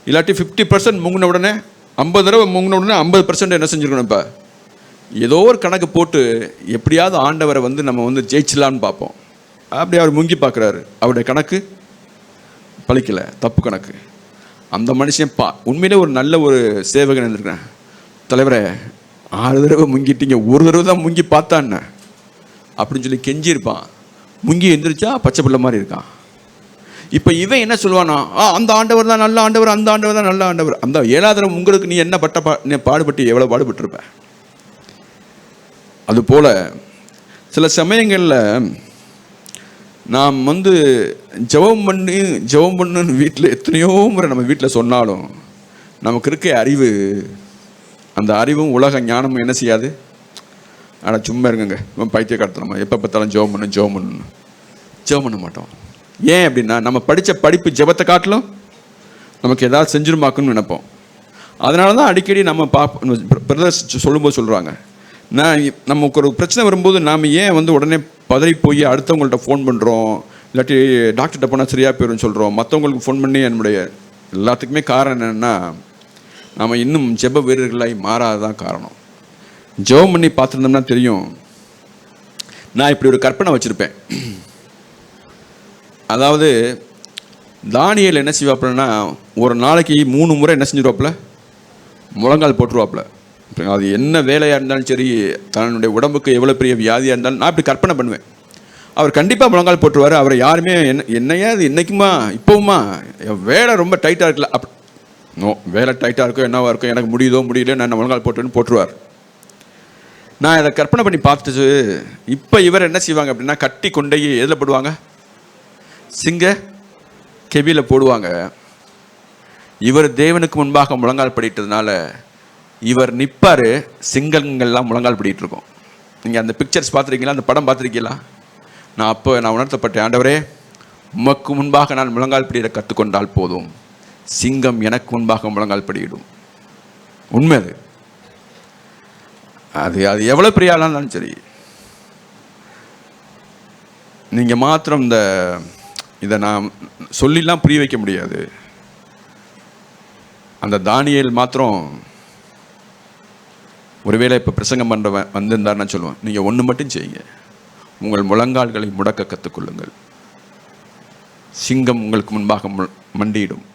F: இல்லாட்டி 50% முங்கின உடனே 50 தடவை முங்கின உடனே 50% என்ன செஞ்சுருக்கணும். இப்போ ஏதோ ஒரு கணக்கு போட்டு எப்படியாவது ஆண்டவரை வந்து நம்ம வந்து ஜெயிச்சலான்னு பார்ப்போம். அப்படி அவர் முங்கி பார்க்குறாரு, அவருடைய கணக்கு பழிக்கலை, தப்பு கணக்கு. அந்த மனுஷன் உண்மையிலே ஒரு நல்ல ஒரு சேவகன் இருந்திருக்கிறேன். தலைவரே 6 தடவை முங்கிட்டீங்க, ஒரு தடவை தான் முங்கி பார்த்தான்னு அப்படின்னு சொல்லி கெஞ்சிருப்பான். முங்கி எந்திரிச்சா பச்சை பிள்ளை மாதிரி இருக்கான். இப்போ இவன் என்ன சொல்லுவானா, அந்த ஆண்டவர் தான் நல்ல ஆண்டவர், அந்த ஆண்டவர் தான் நல்ல ஆண்டவர். அந்த 7வது தடவை உங்களுக்கு நீ என்ன நீ பாடுபட்டு எவ்வளோ பாடுபட்டுருப்ப. அதுபோல் சில சமயங்களில் நாம் வந்து ஜெபம் பண்ணுன்னு வீட்டில் எத்தனையோ முறை நம்ம வீட்டில் சொன்னாலும் நமக்கு இருக்க அறிவு, அந்த அறிவும் உலக ஞானமும் என்ன செய்யாது. ஆனால் சும்மா இருங்க, பைத்திய காட்டுறோமா, எப்போ பார்த்தாலும் ஜெபம் பண்ண மாட்டோம். ஏன் அப்படின்னா, நம்ம படித்த படிப்பு ஜெபத்தை காட்டிலும் நமக்கு ஏதாவது செஞ்சிருமாக்குன்னு நினைப்போம். அதனால தான் அடிக்கடி நம்ம பிரதர்ஸ் சொல்லும்போது சொல்கிறாங்க, நமக்கு ஒரு பிரச்சனை வரும்போது நாம் ஏன் வந்து உடனே பதறி போய் அடுத்தவங்கள்ட்ட ஃபோன் பண்ணுறோம், இல்லாட்டி டாக்டர்கிட்ட போனால் சரியாக போயிடும்னு சொல்கிறோம், மற்றவங்களுக்கு ஃபோன் பண்ணி என்னுடைய எல்லாத்துக்குமே காரணம் என்னென்னா, நம்ம இன்னும் ஜெப வீரர்களாகி மாறாததான் காரணம். ஜெபம் பண்ணி பார்த்துருந்தோம்னா தெரியும். நான் இப்படி ஒரு கற்பனை வச்சுருப்பேன். அதாவது தானியேல் என்ன செய்வாப்புலன்னா, ஒரு நாளைக்கு 3 முறை என்ன செஞ்சிருவாப்புல, முழங்கால் போட்டுருவாப்புல. அது என்ன வேலையாக இருந்தாலும் சரி, தன்னுடைய உடம்புக்கு எவ்வளோ பெரிய வியாதியாக இருந்தாலும், நான் இப்படி கற்பனை பண்ணுவேன், அவர் கண்டிப்பாக முழங்கால் போட்டுருவார். அவரை யாருமே என்னையா அது இன்னைக்குமா இப்போவுமா வேலை ரொம்ப டைட்டாக இருக்குல்ல, வேலை டைட்டாக இருக்கோ என்னவா இருக்கோ, எனக்கு முடியுதோ முடியல, நான் முழங்கால் போட்டுன்னு போட்டுருவார். நான் இதை கற்பனை பண்ணி பார்த்துட்டு, இப்போ இவர் என்ன செய்வாங்க அப்படின்னா, கட்டி கொண்டே எதில் போடுவாங்க, சிங்க கெபியில் போடுவாங்க. இவர் தேவனுக்கு முன்பாக முழங்கால் படிட்டதுனால இவர் நிற்பார், சிங்கங்கள்லாம் முழங்கால் படிட்டு இருக்கோம். நீங்கள் அந்த பிக்சர்ஸ் பார்த்துருக்கீங்களா, அந்த படம் பார்த்துருக்கீங்களா? நான் உணர்த்தப்பட்டேன், ஆண்டவரே உமக்கு முன்பாக நான் முழங்கால் படியிட கற்றுக்கொண்டால் போதும், சிங்கம் எனக்கு முன்பாக முழங்கால் படியிடும். உண்மை அது அது எவ்வளோ பெரிய ஆளாக இருந்தாலும் சரி. நீங்கள் மாத்திரம் இதை நான் சொல்லிலாம் புரிய வைக்க முடியாது. அந்த தானியேல் மாத்திரம் ஒருவேளை இப்போ பிரசங்கம் பண்ணுறவன் வந்திருந்தார், நான் சொல்லுவேன், நீங்கள் ஒன்று மட்டும் செய்யுங்க, உங்கள் முழங்கால்களை முடக்க கற்றுக்கொள்ளுங்கள், சிங்கம் உங்களுக்கு முன்பாக மண்டியிடும்.